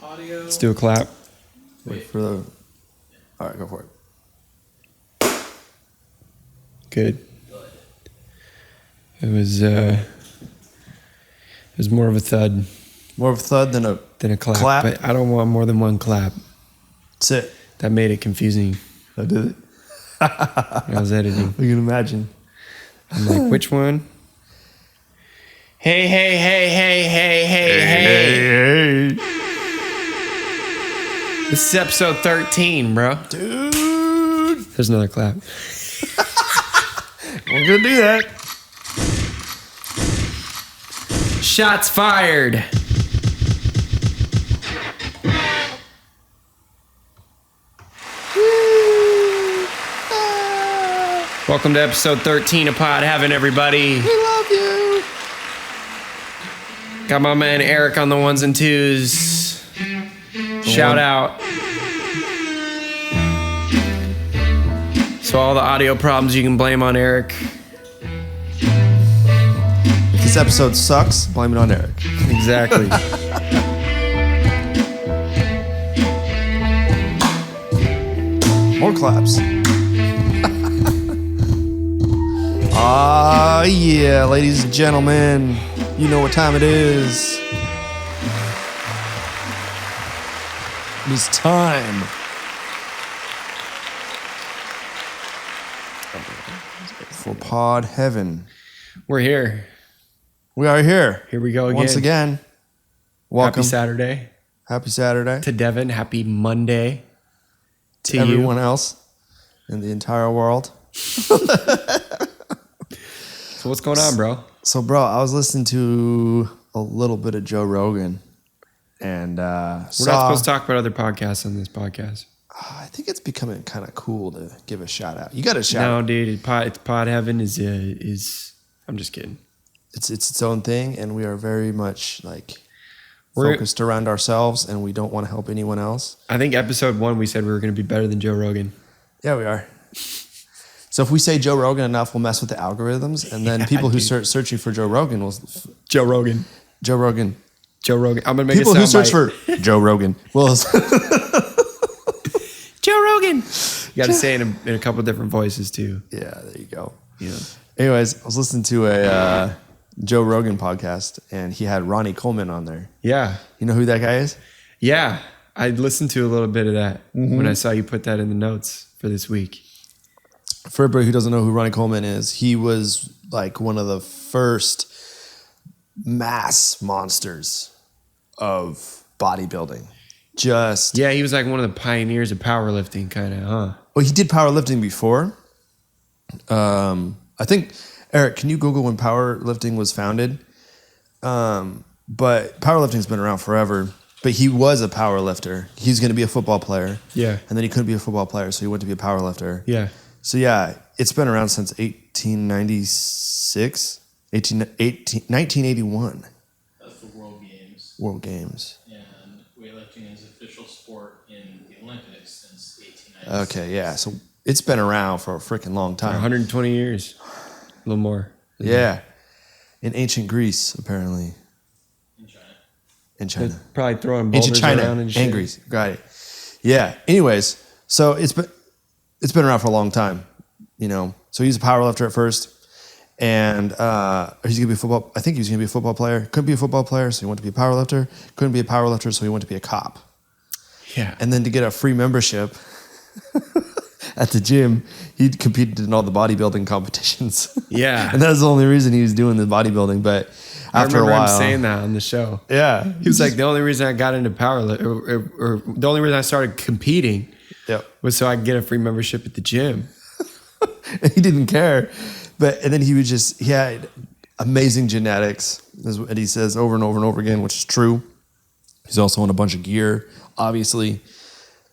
Audio. Let's do a clap. Wait for the. All right, go for it. Good. It was more of a thud More of a thud than a clap. But I don't want more than one clap. That's it. That made it confusing. I did it. I was editing. You can imagine. I'm like, which one? Hey. Hey. This is episode 13, bro. Dude. There's another clap. We're going to do that. Shots fired. Welcome to episode 13 of Pod Heaven, everybody. We love you. Got my man Eric on the ones and twos. Shout out. So all the audio problems you can blame on Eric. If this episode sucks, blame it on Eric. Exactly. More claps. Ah, yeah, ladies and gentlemen, you know what time it is. It is time for Pod Heaven. We're here. We are here. Here we go again. Once again. Welcome. Happy Saturday. Happy Saturday. To Devin. Happy Monday. To everyone you. else in the entire world. So what's going on, bro? So, bro, I was listening to a little bit of Joe Rogan, and We're not supposed to talk about other podcasts on this podcast. I think it's becoming kind of cool to give a shout out. You got a shout out. No, dude, it's Pod Heaven is. I'm just kidding. It's its own thing, and we are very much focused around ourselves, and we don't want to help anyone else. I think episode 1 we said we were going to be better than Joe Rogan. Yeah, we are. So if we say Joe Rogan enough, we'll mess with the algorithms, and then people who start searching for Joe Rogan will. Joe Rogan. I'm gonna make people who search for Joe Rogan will. Joe Rogan. You got to say it in a couple of different voices too. Yeah, there you go. Yeah. Anyways, I was listening to a Joe Rogan podcast, and he had Ronnie Coleman on there. Yeah. You know who that guy is? Yeah. I listened to a little bit of that when I saw you put that in the notes for this week. For everybody who doesn't know who Ronnie Coleman is, he was like one of the first mass monsters of bodybuilding. Yeah, he was like one of the pioneers of powerlifting, kind of, huh? Well, he did powerlifting before. I think, Eric, can you Google when powerlifting was founded? But powerlifting's been around forever. But he was a powerlifter. He was going to be a football player. Yeah. And then he couldn't be a football player, so he went to be a powerlifter. Yeah. So yeah, it's been around since 1981. That's the World Games. World Games. And weightlifting is official sport in the Olympics since 1896. Okay, yeah. So it's been around for a freaking long time. 120 years. A little more. Yeah. In ancient Greece, apparently. In China. They're probably throwing boulders Ancient China around and shit. and Greece. Got it. Yeah. Anyways, so it's been around for a long time, you know. So he's a powerlifter at first, and he's gonna be a football. I think he was gonna be a football player. Couldn't be a football player, so he wanted to be a powerlifter. Couldn't be a powerlifter, so he wanted to be a cop. Yeah. And then to get a free membership at the gym, he competed in all the bodybuilding competitions. Yeah. And that was the only reason he was doing the bodybuilding. But after a while, I remember him saying that on the show. Yeah. He was like, the only reason I got into powerlifting, or the only reason I started competing was so I could get a free membership at the gym. He didn't care. And then he had amazing genetics, and he says over and over and over again, which is true. He's also on a bunch of gear, obviously.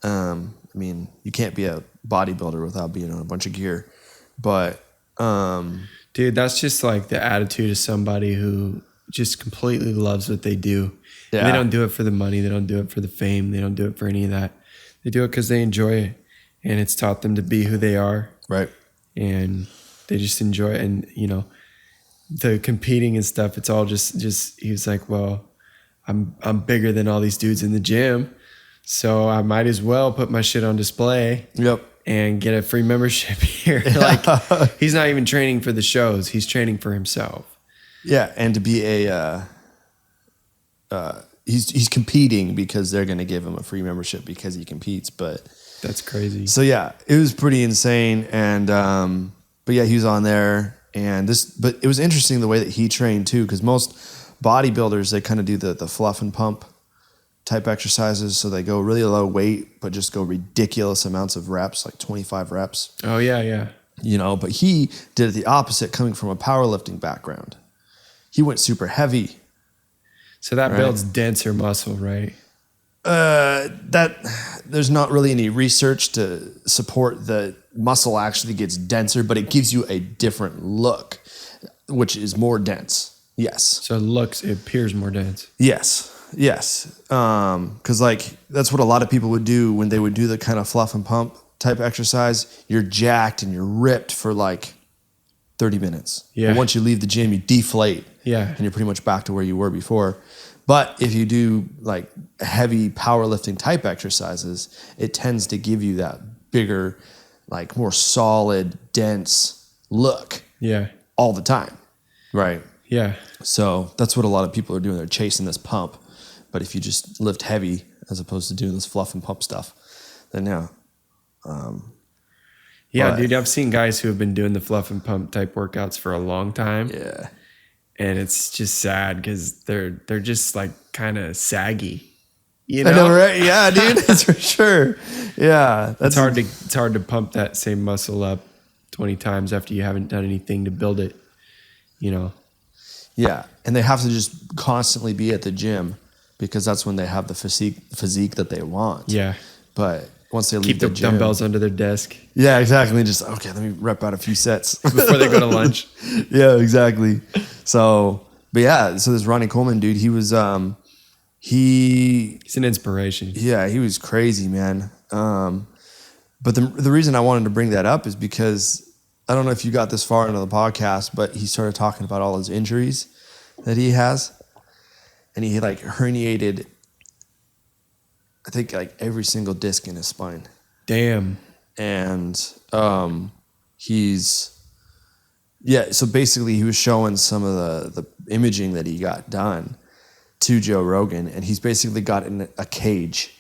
I mean, you can't be a bodybuilder without being on a bunch of gear. But dude, that's just like the attitude of somebody who just completely loves what they do. Yeah. They don't do it for the money. They don't do it for the fame. They don't do it for any of that. They do it because they enjoy it, and it's taught them to be who they are. Right. And they just enjoy it. And, you know, the competing and stuff, it's all just he was like, well, I'm bigger than all these dudes in the gym, so I might as well put my shit on display. Yep. And get a free membership here. Like he's not even training for the shows; he's training for himself. Yeah, and to be he's competing because they're going to give him a free membership because he competes. But that's crazy. So yeah, it was pretty insane. And but yeah, he was on there, but it was interesting the way that he trained too, because most bodybuilders, they kind of do the fluff and pump type exercises. So they go really low weight, but just go ridiculous amounts of reps, like 25 reps. Oh yeah. But he did it the opposite, coming from a powerlifting background. He went super heavy. So that builds denser muscle, right? That there's not really any research to support the muscle actually gets denser, but it gives you a different look, which is more dense. Yes. So it appears more dense. Yes. Because like that's what a lot of people would do when they would do the kind of fluff and pump type exercise. You're jacked and you're ripped for like 30 minutes. Yeah. But once you leave the gym, you deflate. Yeah. And you're pretty much back to where you were before. But if you do like heavy powerlifting type exercises, it tends to give you that bigger, like more solid, dense look. Yeah. All the time. Right. Yeah. So that's what a lot of people are doing. They're chasing this pump. But if you just lift heavy as opposed to doing this fluff and pump stuff, then yeah. Dude, I've seen guys who have been doing the fluff and pump type workouts for a long time. Yeah. And it's just sad because they're just like kind of saggy. You know? I know, right? Yeah, dude. That's for sure. Yeah. It's hard to pump that same muscle up 20 times after you haven't done anything to build it, you know? Yeah. And they have to just constantly be at the gym because that's when they have the physique that they want. Yeah. But once they leave keep the the gym, dumbbells under their desk. Yeah, exactly. Just, okay, let me rep out a few sets before they go to lunch. Yeah, exactly. So, but yeah, so this Ronnie Coleman dude, he was, he's an inspiration. Yeah, he was crazy, man. But the reason I wanted to bring that up is because I don't know if you got this far into the podcast, but he started talking about all his injuries that he has. And he like herniated, I think like every single disc in his spine. Damn. And so basically he was showing some of the imaging that he got done to Joe Rogan, and he's basically got in a cage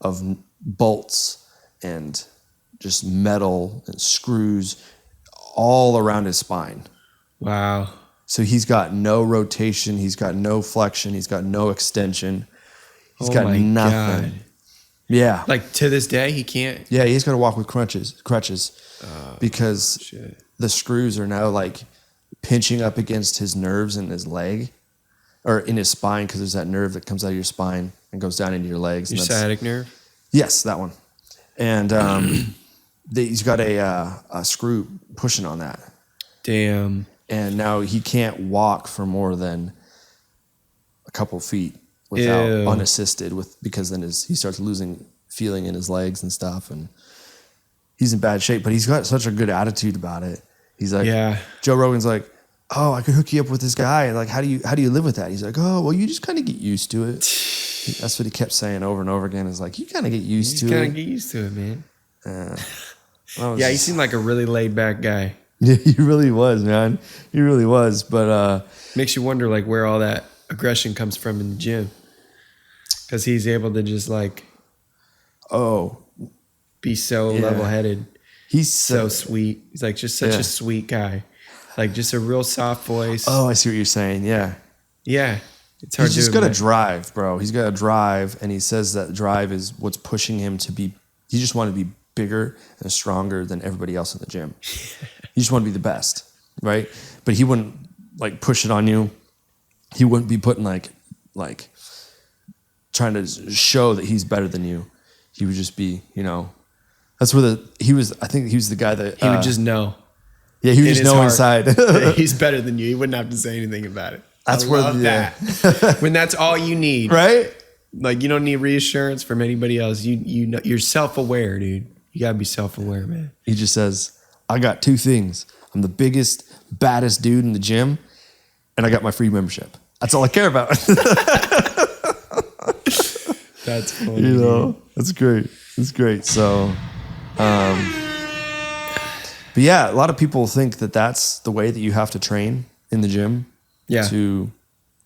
of bolts and just metal and screws all around his spine. Wow. So he's got no rotation, he's got no flexion, he's got no extension. He's got nothing. God. Yeah. Like to this day, he can't. Yeah, he's got to walk with crutches because the screws are now like pinching up against his nerves in his leg or in his spine, because there's that nerve that comes out of your spine and goes down into your legs. Your sciatic nerve? Yes, that one. And he's got a screw pushing on that. Damn. And now he can't walk for more than a couple feet without unassisted because then he starts losing feeling in his legs and stuff, and he's in bad shape, but he's got such a good attitude about it. He's like, Joe Rogan's like, oh, I could hook you up with this guy. And like, how do you live with that? He's like, oh, well, you just kind of get used to it. That's what he kept saying over and over again. Is like, you kind of get used to it. You kind of get used to it, man. He seemed like a really laid back guy. Yeah, he really was, man. He really was. But makes you wonder like where all that aggression comes from in the gym. Because he's able to just like, be so level-headed. He's so sweet. He's like just such a sweet guy. Like just a real soft voice. Oh, I see what you're saying. Yeah. Yeah. It's hard. He's just got a drive, bro. He's got a drive, and he says that drive is what's pushing him to be. He just wanted to be bigger and stronger than everybody else in the gym. He just wanted to be the best, right? But he wouldn't like push it on you. He wouldn't be putting like trying to show that he's better than you. He would just be, that's where I think he was the guy that he would just know. Yeah, he would just know inside. He's better than you. He wouldn't have to say anything about it. That's that. When that's all you need. Right? Like you don't need reassurance from anybody else. You know, you're self-aware, dude. You gotta be self-aware, man. He just says, I got two things. I'm the biggest, baddest dude in the gym, and I got my free membership. That's all I care about. That's funny. You know, that's great. It's great. So, but yeah, a lot of people think that that's the way that you have to train in the gym. Yeah. To,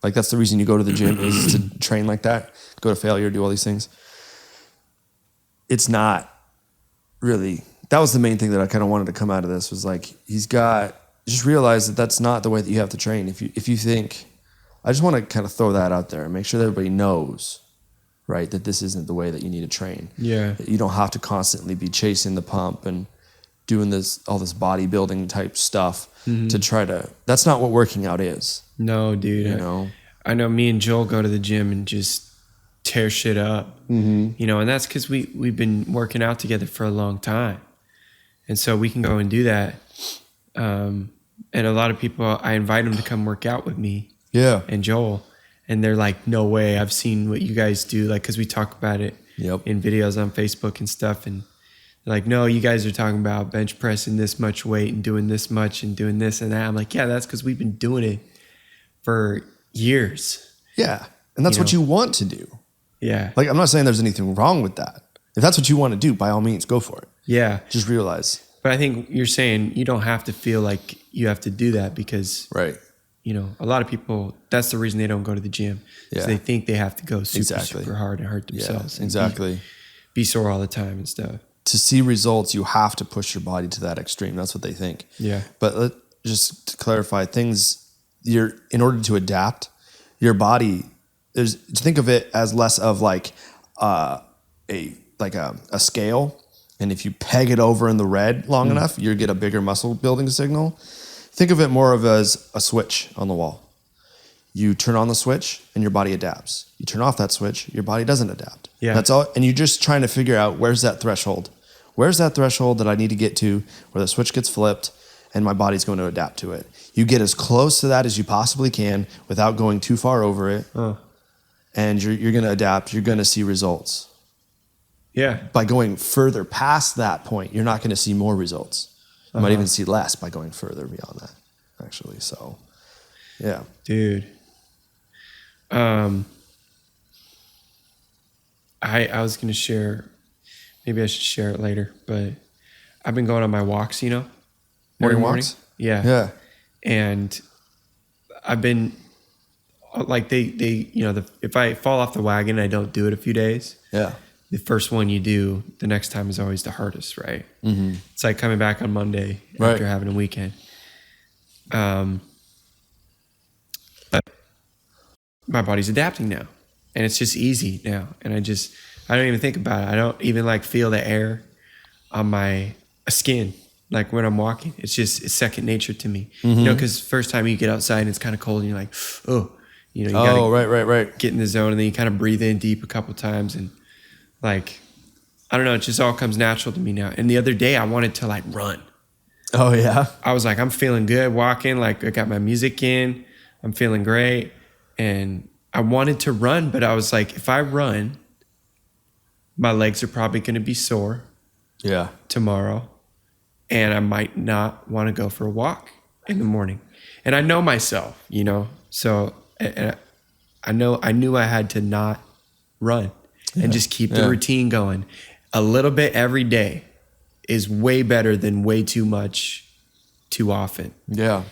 like, that's the reason you go to the gym is to train like that, go to failure, do all these things. It's not really. That was the main thing that I kind of wanted to come out of this was like, just realize that that's not the way that you have to train. If you think, I just want to kind of throw that out there and make sure that everybody knows, right, that this isn't the way that you need to train. Yeah. That you don't have to constantly be chasing the pump and doing all this bodybuilding type stuff to try to, that's not what working out is. No, dude. You know? I know me and Joel go to the gym and just tear shit up, you know, and that's because we've been working out together for a long time. And so we can go and do that. And a lot of people, I invite them to come work out with me. Yeah. And Joel. And they're like, no way. I've seen what you guys do. Like, because we talk about it in videos on Facebook and stuff. And they're like, no, you guys are talking about bench pressing this much weight and doing this much and doing this and that. I'm like, yeah, that's because we've been doing it for years. Yeah. And that's what you want to do. Yeah. Like, I'm not saying there's anything wrong with that. If that's what you want to do, by all means, go for it. Yeah. Just realize. But I think you're saying you don't have to feel like you have to do that because, right. you know, a lot of people, that's the reason they don't go to the gym. Because they think they have to go super hard and hurt themselves. Yeah, exactly. Be sore all the time and stuff. To see results, you have to push your body to that extreme. That's what they think. Yeah. But just to clarify things, in order to adapt, your body, think of it as less of like a scale. And if you peg it over in the red long enough, you get a bigger muscle building signal. Think of it more of as a switch on the wall. You turn on the switch and your body adapts. You turn off that switch, your body doesn't adapt. Yeah. That's all. And you're just trying to figure out where's that threshold. Where's that threshold that I need to get to where the switch gets flipped and my body's going to adapt to it? You get as close to that as you possibly can without going too far over it. And you're going to adapt. You're going to see results. Yeah. By going further past that point, you're not going to see more results. You might even see less by going further beyond that, actually. So, yeah. Dude. I was going to share, maybe I should share it later, but I've been going on my walks, you know? Morning walks? Yeah. Yeah. And I've been, like, if I fall off the wagon and I don't do it a few days. Yeah. The first one you do, the next time is always the hardest, right? Mm-hmm. It's like coming back on Monday after having a weekend. But my body's adapting now, and it's just easy now. And I don't even think about it. I don't even like feel the air on my skin, like when I'm walking. It's second nature to me, you know, because first time you get outside and it's kind of cold and you're like, oh, you know, you gotta get in the zone, and then you kind of breathe in deep a couple times and, like, I don't know, it just all comes natural to me now. And the other day I wanted to like run. Oh yeah. I was like, I'm feeling good walking. Like I got my music in, I'm feeling great. And I wanted to run, but I was like, if I run, my legs are probably going to be sore. Yeah. Tomorrow. And I might not want to go for a walk in the morning. And I know myself, you know, so and I knew I had to not run. And just keep the routine going. A little bit every day is way better than way too much too often. Yeah.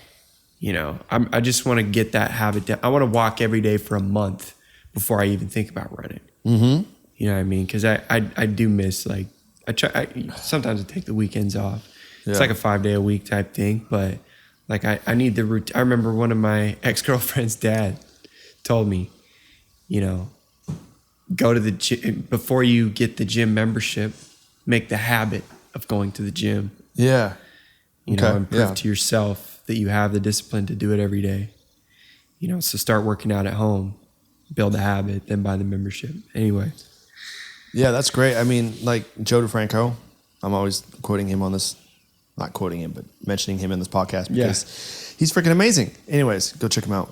You know, I just want to get that habit down. I want to walk every day for a month before I even think about running. Mm-hmm. You know what I mean? Because I do miss, like, sometimes I take the weekends off. Yeah. It's like a 5-day-a-week type thing. But, like, I need the routine. I remember one of my ex-girlfriend's dad told me, you know, go to the gym before you get the gym membership. Make the habit of going to the gym. Yeah, you know, and prove to yourself that you have the discipline to do it every day. You know, so start working out at home, build a habit, then buy the membership. Anyway. Yeah, that's great. I mean, like Joe DeFranco, I'm always quoting him on this, not quoting him, but mentioning him in this podcast because he's freaking amazing. Anyways, go check him out.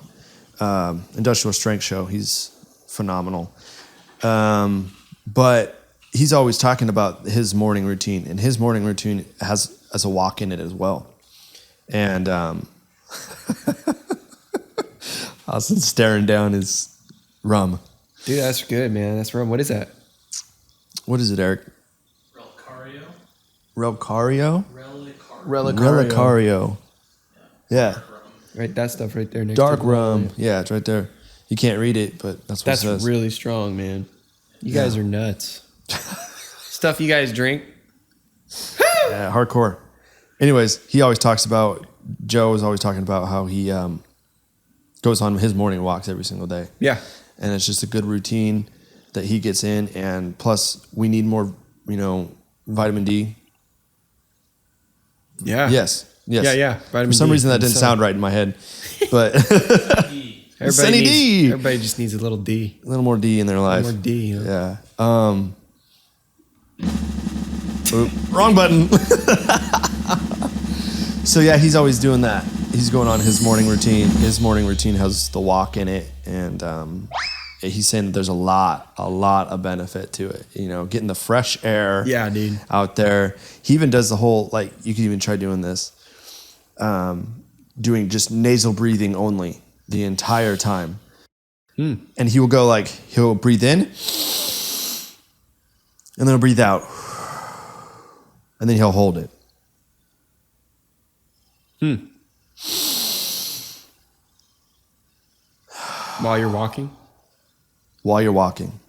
Industrial Strength Show. He's phenomenal. But he's always talking about his morning routine, and his morning routine has a walk in it as well. And Austin's staring down his rum. Dude, that's good, man. That's rum. What is that? What is it, Eric? Relicario. Relicario? Relicario. Relicario. Yeah. Dark rum. Right, that stuff right there next Dark to the rum. Yeah, it's right there. You can't read it, but that's what it That's says. really strong, man. You guys are nuts. Stuff you guys drink. Yeah, hardcore. Anyways, Joe is always talking about how he goes on his morning walks every single day. Yeah. And it's just a good routine that he gets in. And plus, we need more, vitamin D. Yeah. Yes. Yeah. For some reason, that didn't sound right in my head. But Everybody just needs a little D. A little more D in their life. More D. You know? Yeah. Wrong button. So yeah, he's always doing that. He's going on his morning routine. His morning routine has the walk in it, and he's saying that there's a lot of benefit to it. Getting the fresh air. Yeah, dude. Out there. He even does the whole you could even try doing this. Doing just nasal breathing only the entire time. And he will go he'll breathe in, and then he'll breathe out, and then he'll hold it. While you're walking? While you're walking.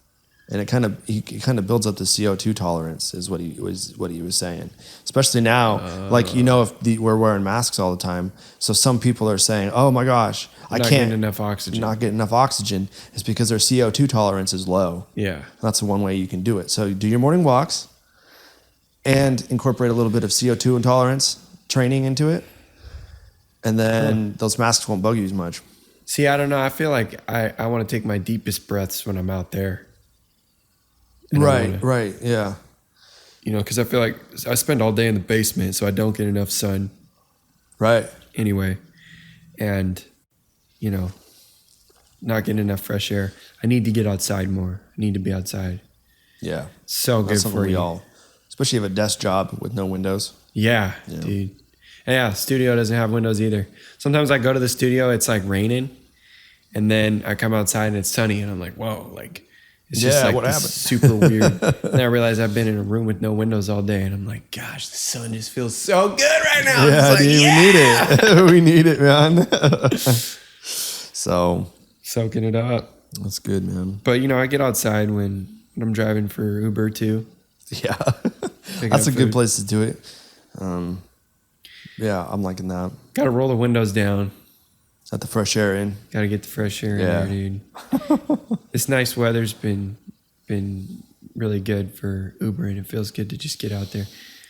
And it kind of builds up the CO2 tolerance is what he was saying. Especially now, if we're wearing masks all the time. So some people are saying, "Oh my gosh, I can't get enough oxygen." Not get enough oxygen. It's because their CO2 tolerance is low. Yeah. That's the one way you can do it. So do your morning walks and incorporate a little bit of CO2 intolerance training into it. And then those masks won't bug you as much. See, I don't know. I feel like I want to take my deepest breaths when I'm out there. Right, yeah. Because I feel like I spend all day in the basement, so I don't get enough sun. Right. Anyway, and, not getting enough fresh air. I need to get outside more. I need to be outside. Yeah. So good for you. Especially if you have a desk job with no windows. Yeah, dude. Yeah, studio doesn't have windows either. Sometimes I go to the studio, it's raining, and then I come outside and it's sunny, and I'm like, whoa, it's just what happened? super weird. Then I realize I've been in a room with no windows all day, and I'm like, gosh, the sun just feels so good right now. Yeah, dude, we need it. We need it, man. So soaking it up. That's good, man. But I get outside when I'm driving for Uber too. Yeah, that's a good place to do it. Yeah, I'm liking that. Got to roll the windows down. Let the fresh air in. Got to get the fresh air in there, dude. This nice weather's been really good for Uber, and it feels good to just get out there.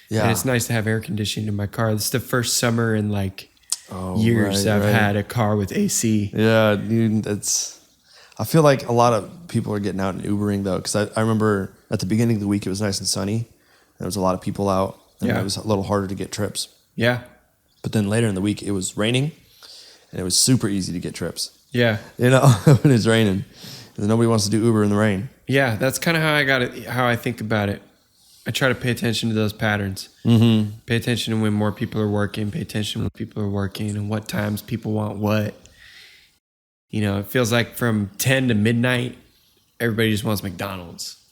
Yeah. And it's nice to have air conditioning in my car. This is the first summer in years I've had a car with AC. Yeah, dude, I feel like a lot of people are getting out and Ubering though, because I remember at the beginning of the week it was nice and sunny. There was a lot of people out, and it was a little harder to get trips. Yeah. But then later in the week it was raining, and it was super easy to get trips. Yeah. When it's raining. And nobody wants to do Uber in the rain. Yeah, that's kind of how I think about it. I try to pay attention to those patterns. Mm-hmm. Pay attention to when more people are working. Pay attention when people are working and what times people want what. It feels like from 10 to midnight, everybody just wants McDonald's.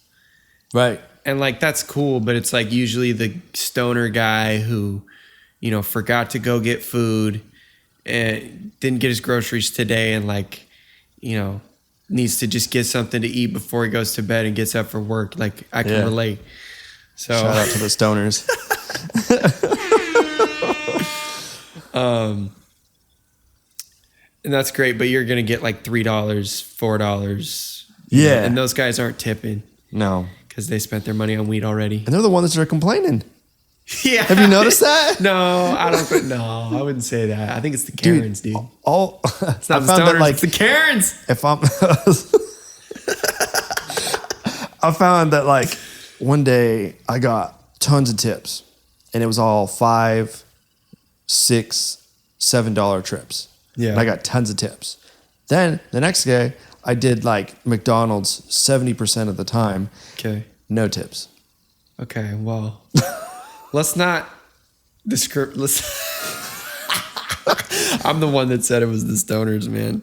Right. And that's cool, but it's usually the stoner guy who, forgot to go get food and didn't get his groceries today and needs to just get something to eat before he goes to bed and gets up for work. I can relate. So shout out to the stoners. And that's great, but you're going to get $3, $4. Yeah. And those guys aren't tipping. No. Because they spent their money on weed already. And they're the ones that are complaining. Yeah. Have you noticed that? No, I wouldn't say that. I think it's the Karens, dude. It's not the stoners, it's the Karens. I found that one day I got tons of tips, and it was all $5, $6, $7 trips. Yeah. And I got tons of tips. Then the next day I did McDonald's 70% of the time. Okay. No tips. Okay, well, let's not I'm the one that said it was the stoners, man.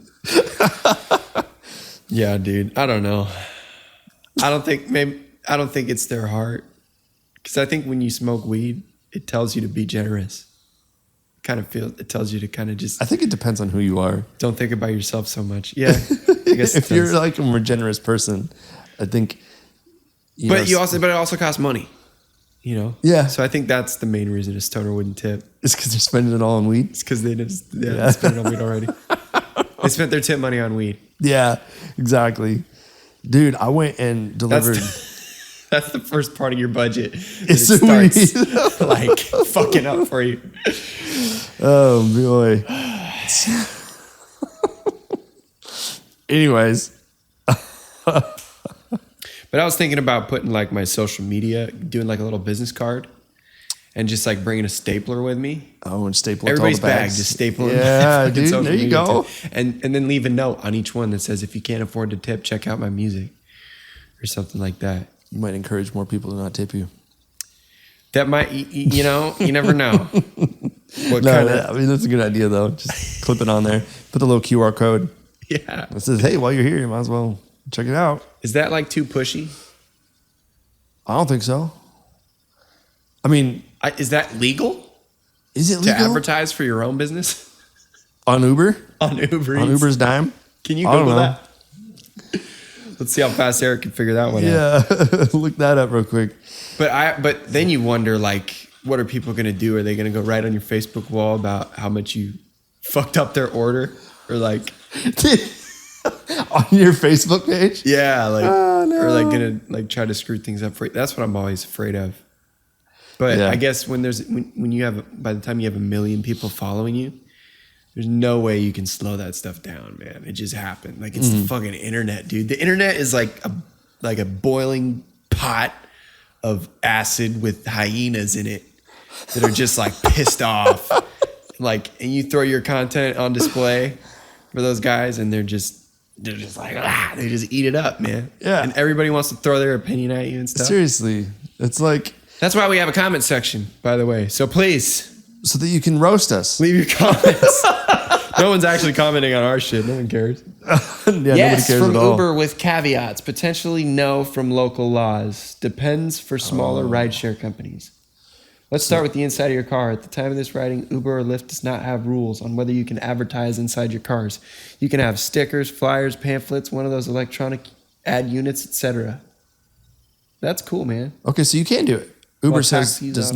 Yeah, dude. I don't know. I don't think I don't think it's their heart. Because I think when you smoke weed, it tells you to be generous. It tells you to kind of just I think it depends on who you are. don't think about yourself so much. Yeah, I guess If you're like a more generous person, I think. But it also costs money. You know. Yeah. So I think that's the main reason a stoner wouldn't tip. It's because they're spending it all on weed. It's because they just they spent it on weed already. They spent their tip money on weed. Yeah, exactly. Dude, I went and delivered. That's the first part of your budget. It's It the starts like fucking up for you. Oh boy. Anyways, But I was thinking about putting like my social media, doing like a little business card, and just like bringing a stapler with me. oh, and staple Everybody's all the bag, bags. just staple it. Yeah, Fucking dude. social There you media go. tip. And then leave a note on each one that says, if you can't afford to tip, check out my music, or something like that. You might encourage more people to not tip you. That might, you know, you never know. What No, kind of? I mean that's a good idea though. Just clip it on there. Put the little QR code Yeah. that says, "Hey, while you're here, you might as well check it out." Is that like too pushy? I don't think so. I mean, Is that legal is it to legal advertise for your own business on Uber? on Uber? On Eats? Uber's dime? Can you I don't Google know. that? Let's see how fast Eric can figure that one out. Yeah, look that up real quick. But then you wonder, like, what are people going to do? Are they going to go write on your Facebook wall about how much you fucked up their order? Or like, On your Facebook page? yeah, like, Oh, no. or like going to like try to screw things up for you. That's what I'm always afraid of. But Yeah. I guess when you have, by the time you have 1 million people following you, there's no way you can slow that stuff down, man. It just happened. Like, it's the fucking internet, dude. The internet is like a boiling pot of acid with hyenas in it that are just like pissed off. Like, and you throw your content on display for those guys, and they're just like, they just eat it up, man. Yeah. And everybody wants to throw their opinion at you and stuff. Seriously. It's like That's why we have a comment section, by the way. So please so that you can roast us. leave your comments. No one's actually commenting on our shit. No one cares. Yeah, nobody cares from at all. Uber with caveats. Potentially no from local laws. Depends for smaller rideshare companies. Let's start with the inside of your car. At the time of this writing, Uber or Lyft does not have rules on whether you can advertise inside your cars. You can have stickers, flyers, pamphlets, one of those electronic ad units, etc. That's cool, man. Okay, so you can do it. Uber Well, says taxis does often-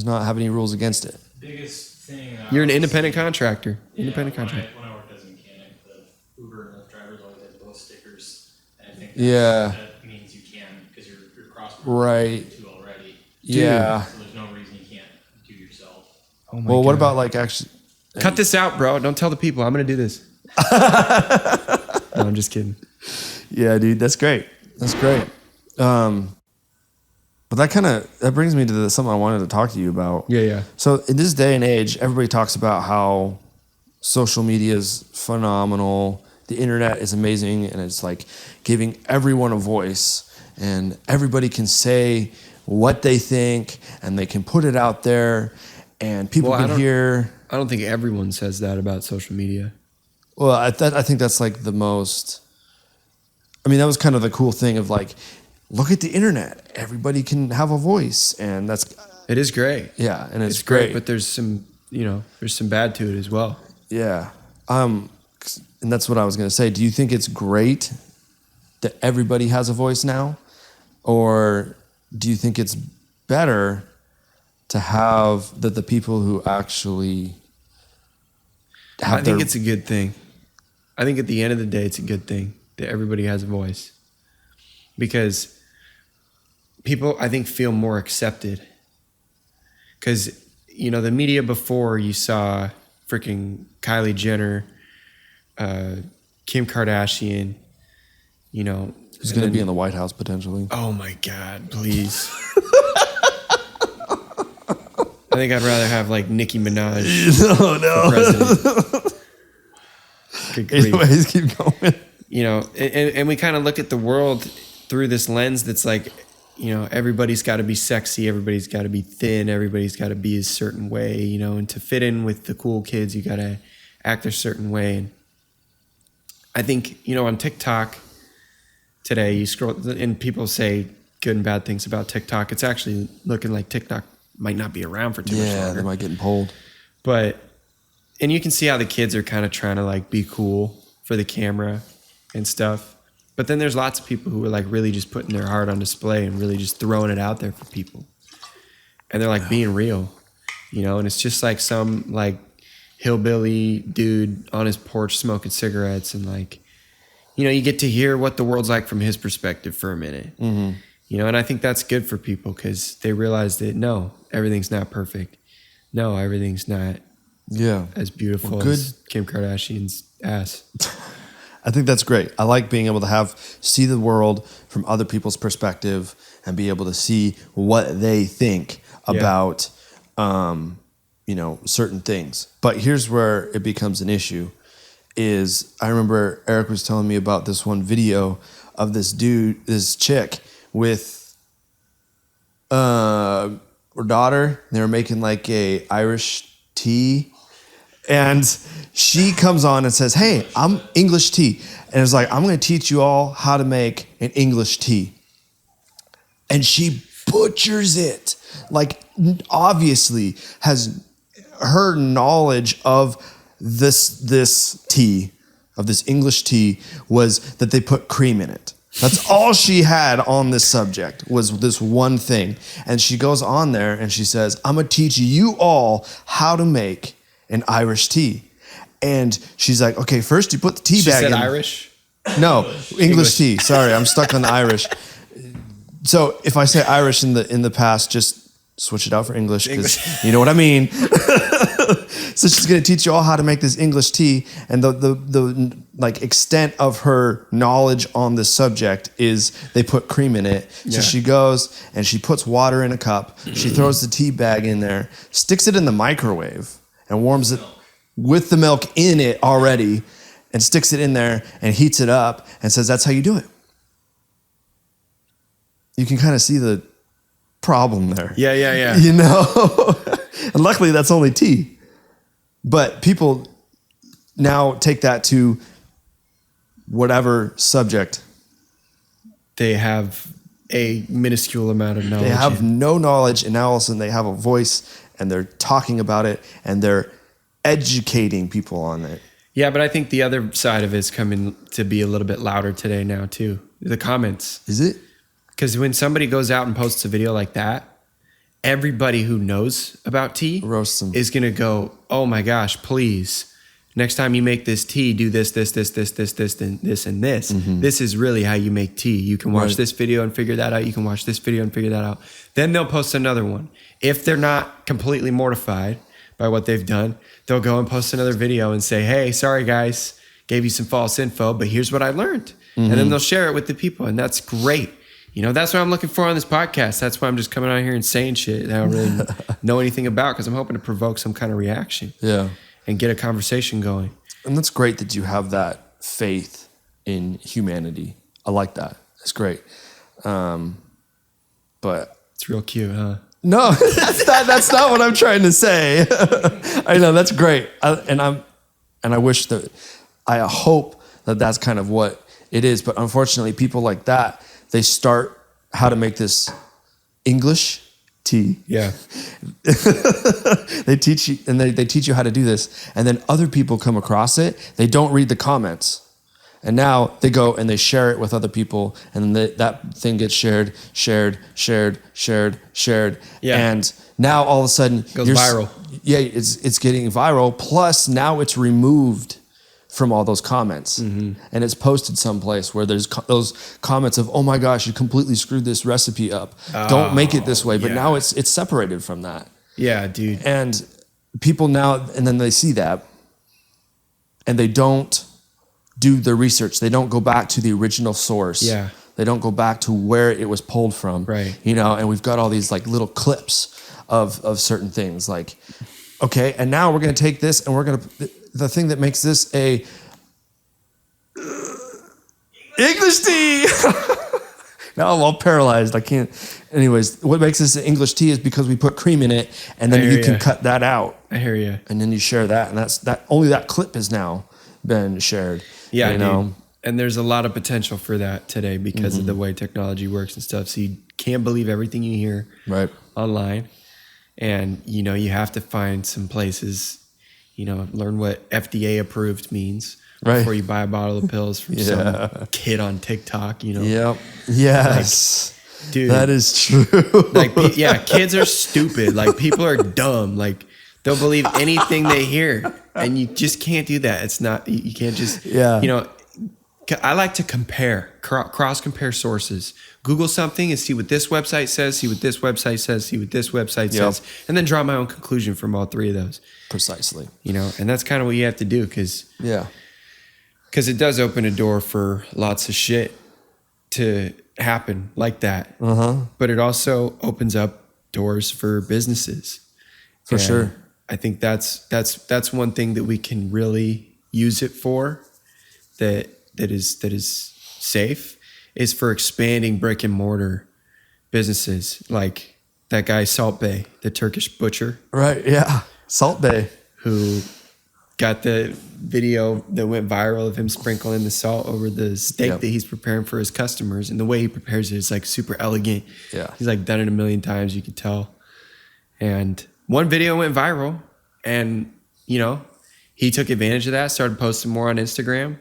not have any rules against it. Biggest thing. You're an independent contractor. Independent contractor. When I worked as a mechanic, the Uber and Lyft drivers always had both stickers, and I think Yeah. that means you can because you're cross Right. two already. Yeah. So there's no reason you can't do yourself. Oh my Well, what God. about like actually? Cut this out, bro. Don't tell the people. I'm going to do this. No, I'm just kidding. Yeah, dude, that's great. That's great. But that brings me to something I wanted to talk to you about. Yeah. So in this day and age, everybody talks about how social media is phenomenal. The internet is amazing, and it's like giving everyone a voice, and everybody can say what they think, and they can put it out there, and people Well, can hear. I don't think everyone says that about social media. Well, I think that's like the most. I mean, that was kind of the cool thing of like, look at the internet. Everybody can have a voice, and that's It is great. yeah, and it's Great, but there's some bad to it as well. Yeah. And that's what I was going to say. Do you think it's great that everybody has a voice now? Or do you think it's better to have the people who actually have I think it's a good thing. I think at the end of the day, it's a good thing that everybody has a voice. Because people, I think, feel more accepted. Because, the media before, you saw freaking Kylie Jenner, Kim Kardashian, who's going to be in the White House potentially. Oh my God, please. I think I'd rather have like Nicki Minaj No. president. Good grief. Anyways, keep going. And we kind of look at the world through this lens that's like, everybody's got to be sexy, everybody's got to be thin, everybody's got to be a certain way, and to fit in with the cool kids, you got to act a certain way. And I think, on TikTok, today. You scroll and people say good and bad things about TikTok. It's actually looking like TikTok might not be around for too much longer. Yeah, they might get pulled. And you can see how the kids are kind of trying to like be cool for the camera and stuff. But then there's lots of people who are like really just putting their heart on display and really just throwing it out there for people. And they're like being real, you know, and it's just like some like hillbilly dude on his porch smoking cigarettes and like, you know, you get to hear what the world's like from his perspective for a minute, you know, and I think that's good for people because they realize that no, everything's not perfect. No, everything's not as beautiful as Kim Kardashian's ass. I think that's great. I like being able to see the world from other people's perspective and be able to see what they think about, you know, certain things. But here's where it becomes an issue is I remember Eric was telling me about this one video of this chick with her daughter. They were making like a Irish tea. And she comes on and says, hey, I'm English tea. And it's like, I'm going to teach you all how to make an English tea. And she butchers it. Like, obviously has her knowledge of this tea, of this English tea, was that they put cream in it. That's all she had on this subject was this one thing. And she goes on there and she says, I'm going to teach you all how to make an Irish tea. And she's like, okay, first you put the tea bag in. She said Irish? No, English tea. Sorry, I'm stuck on the Irish. So if I say Irish in the past, just switch it out for English because you know what I mean. So she's gonna teach you all how to make this English tea, and the like extent of her knowledge on this subject is they put cream in it. So she goes and she puts water in a cup. She throws the tea bag in there, sticks it in the microwave, and warms it with the milk in it already, and sticks it in there and heats it up, and says that's how you do it. You can kind of see the problem there. Yeah. You know? And luckily that's only tea. But people now take that to whatever subject. They have a minuscule amount of knowledge. They have no knowledge, and now all of a sudden they have a voice and they're talking about it and they're educating people on it. Yeah, but I think the other side of it is coming to be a little bit louder today now too. The comments. Is it? Because when somebody goes out and posts a video like that, everybody who knows about tea roasts them. Is going to go, oh my gosh, please. Next time you make this tea, do this, and this. Mm-hmm. This is really how you make tea. You can watch this video and figure that out. You can watch this video and figure that out. Then they'll post another one. If they're not completely mortified by what they've done, they'll go and post another video and say, hey, sorry guys, gave you some false info, but here's what I learned. Mm-hmm. And then they'll share it with the people, and that's great. You know, that's what I'm looking for on this podcast. That's why I'm just coming out here and saying shit that I don't really know anything about, because I'm hoping to provoke some kind of reaction. Yeah. And get a conversation going. And that's great that you have that faith in humanity. I like that. It's great. But it's real cute, huh? No, that's not what I'm trying to say. I know, that's great. I hope that that's kind of what it is. But unfortunately, people like that, they start how to make this English tea. Yeah. They teach you, and they teach you how to do this. And then other people come across it. They don't read the comments. And now they go and they share it with other people. And then that thing gets shared. Yeah. And now all of a sudden it goes viral. Yeah, it's getting viral. Plus now it's removed from all those comments, and it's posted someplace where there's those comments of, oh my gosh, you completely screwed this recipe up. Don't make it this way. But now it's separated from that. Yeah, dude. And people now, and then they see that, and they don't do the research. They don't go back to the original source. Yeah. They don't go back to where it was pulled from. Right. You know, and we've got all these like little clips of certain things, like, okay, and now we're going to take this and we're going to, the thing that makes this a English tea. Now I'm all paralyzed. I can't. Anyways, what makes this an English tea is because we put cream in it, and then you can cut that out. I hear you. And then you share that, and that's that. Only that clip has now been shared. Yeah, you know. And there's a lot of potential for that today because of the way technology works and stuff. So you can't believe everything you hear online. And, you know, you have to find some places, you know, learn what FDA approved means before you buy a bottle of pills from some kid on TikTok, you know. Yep. Yes. Like, dude. That is true. Like, kids are stupid. Like, people are dumb. Like, they'll believe anything they hear. And you just can't do that. It's not, you can't just, you know, I like to compare, cross-compare sources. Google something and see what this website says, see what this website says, see what this website says, and then draw my own conclusion from all three of those. Precisely. You know, and that's kind of what you have to do because it does open a door for lots of shit to happen like that. But it also opens up doors for businesses. For sure. I think that's one thing that we can really use it for that is safe is for expanding brick and mortar businesses like that guy Salt Bay, the Turkish butcher. Right, yeah. Salt Bay. Who got the video that went viral of him sprinkling the salt over the steak that he's preparing for his customers. And the way he prepares it is like super elegant. Yeah. He's like done it a million times, you can tell. And one video went viral and, you know, he took advantage of that, started posting more on Instagram.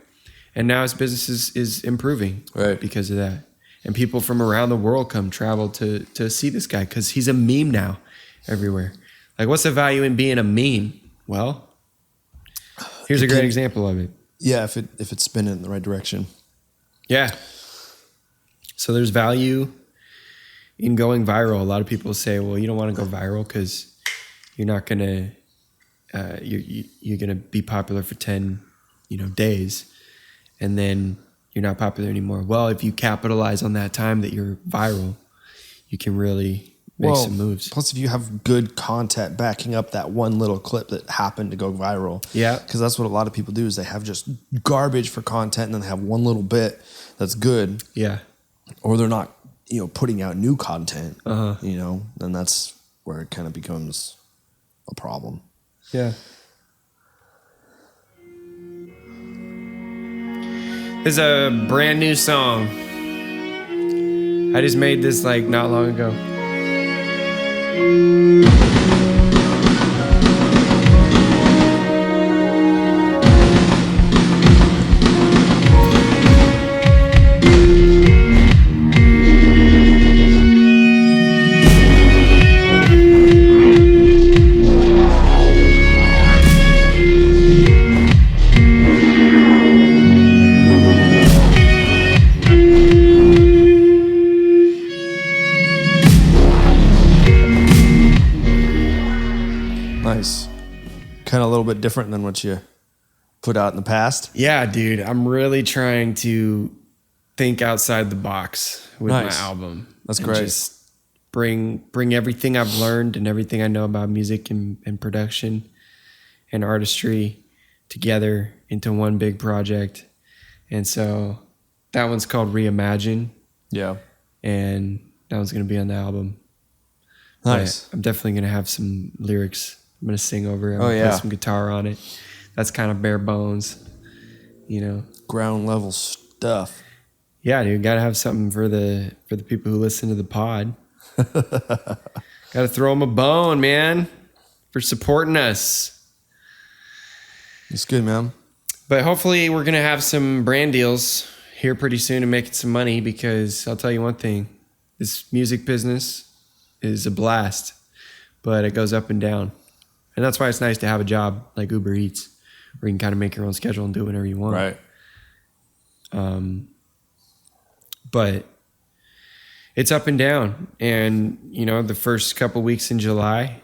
And now his business is improving because of that. And people from around the world come travel to see this guy because he's a meme now everywhere. Like, what's the value in being a meme? Well, here's a great example of it. Yeah, if it's spinning in the right direction. Yeah. So there's value in going viral. A lot of people say, well, you don't want to go viral because you're not going to, you're going to be popular for 10, days. And then you're not popular anymore. Well, if you capitalize on that time that you're viral, you can really make some moves. Plus, if you have good content backing up that one little clip that happened to go viral. Yeah. Because that's what a lot of people do is they have just garbage for content and then they have one little bit that's good. Yeah. Or they're not, putting out new content, then that's where it kind of becomes a problem. Yeah. This is a brand new song. I just made this not long ago. Kind of a little bit different than what you put out in the past. Yeah, dude. I'm really trying to think outside the box with my album. That's great. Just bring everything I've learned and everything I know about music and production and artistry together into one big project. And so that one's called Reimagine. Yeah. And that one's going to be on the album. Nice. But I'm definitely going to have some lyrics I'm going to sing over it. I'm going to play some guitar on it. That's kind of bare bones, Ground level stuff. Yeah, dude. Got to have something for the people who listen to the pod. Got to throw them a bone, man, for supporting us. It's good, man. But hopefully we're going to have some brand deals here pretty soon and making some money because I'll tell you one thing. This music business is a blast, but it goes up and down. And that's why it's nice to have a job like Uber Eats, where you can kind of make your own schedule and do whatever you want. Right. But it's up and down. And, the first couple weeks in July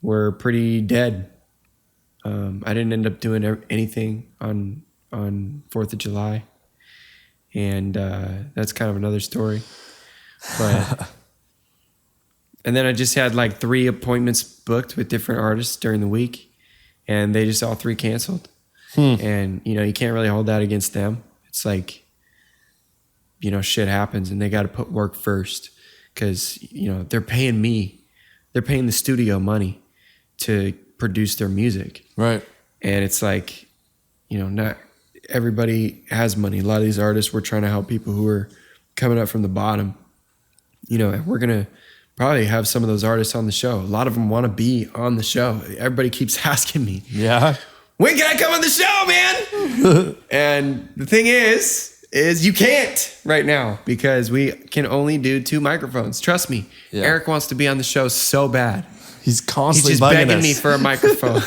were pretty dead. I didn't end up doing anything on 4th of July. And that's kind of another story. But... And then I just had 3 appointments booked with different artists during the week, and they just all 3 canceled. And, you can't really hold that against them. It's shit happens and they got to put work first because, they're paying me. They're paying the studio money to produce their music. Right. And it's not, everybody has money. A lot of these artists, we're trying to help people who are coming up from the bottom. You know, and we're going to probably have some of those artists on the show. A lot of them want to be on the show. Everybody keeps asking me, Yeah. when can I come on the show, man? And the thing is you can't right now because we can only do 2 microphones. Trust me. Yeah. Eric wants to be on the show so bad. He's He's constantly just bugging begging us. me for a microphone.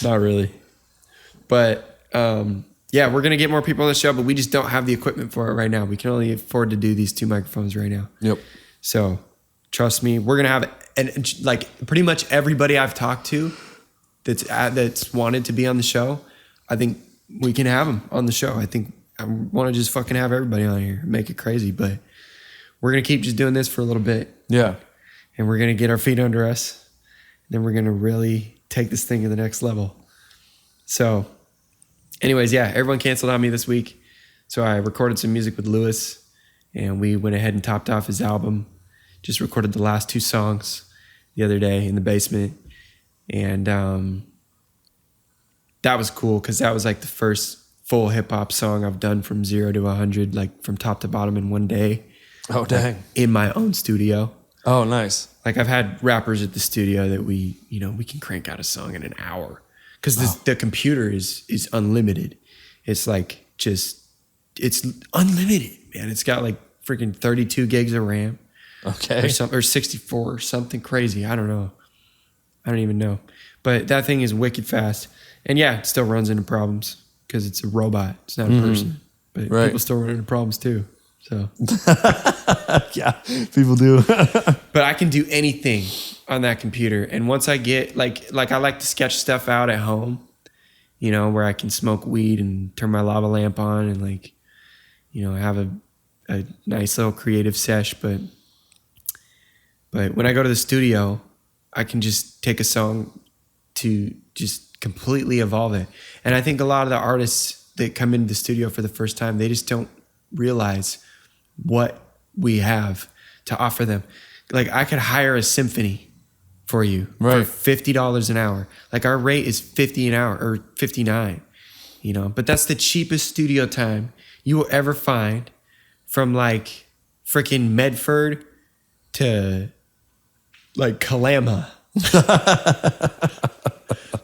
Not really. But yeah, we're going to get more people on the show, but we just don't have the equipment for it right now. We can only afford to do these 2 microphones right now. Yep. So trust me, we're going to have, and like pretty much everybody I've talked to that's wanted to be on the show, I think we can have them on the show. I think I want to just fucking have everybody on here, make it crazy, but we're going to keep just doing this for a little bit. Yeah. And we're going to get our feet under us. Then we're going to really take this thing to the next level. So anyways, yeah, everyone canceled on me this week. So I recorded some music with Lewis and we went ahead and topped off his album. Just recorded the last 2 songs the other day in the basement. And that was cool because that was like the first full hip hop song I've done from 0 to 100, like from top to bottom in one day. Oh, dang. Like, in my own studio. Oh, nice. Like I've had rappers at the studio that we can crank out a song in an hour because the computer is unlimited. It's like it's unlimited, man. It's got like freaking 32 gigs of RAM. Okay. Or 64 or something crazy. I don't know. I don't even know. But that thing is wicked fast. And yeah, it still runs into problems because it's a robot. It's not a person. But Right. people still run into problems too. So, Yeah, people do. but I can do anything on that computer. And once I get like I like to sketch stuff out at home, you know, where I can smoke weed and turn my lava lamp on and like, you know, have a nice little creative sesh. But when I go to the studio, I can just take a song to just completely evolve it. And I think a lot of the artists that come into the studio for the first time, they just don't realize what we have to offer them. Like I could hire a symphony for you Right. for $50 an hour. Like our rate is $50 an hour or $59, you know, but that's the cheapest studio time you will ever find from like freaking Medford to like Kalama.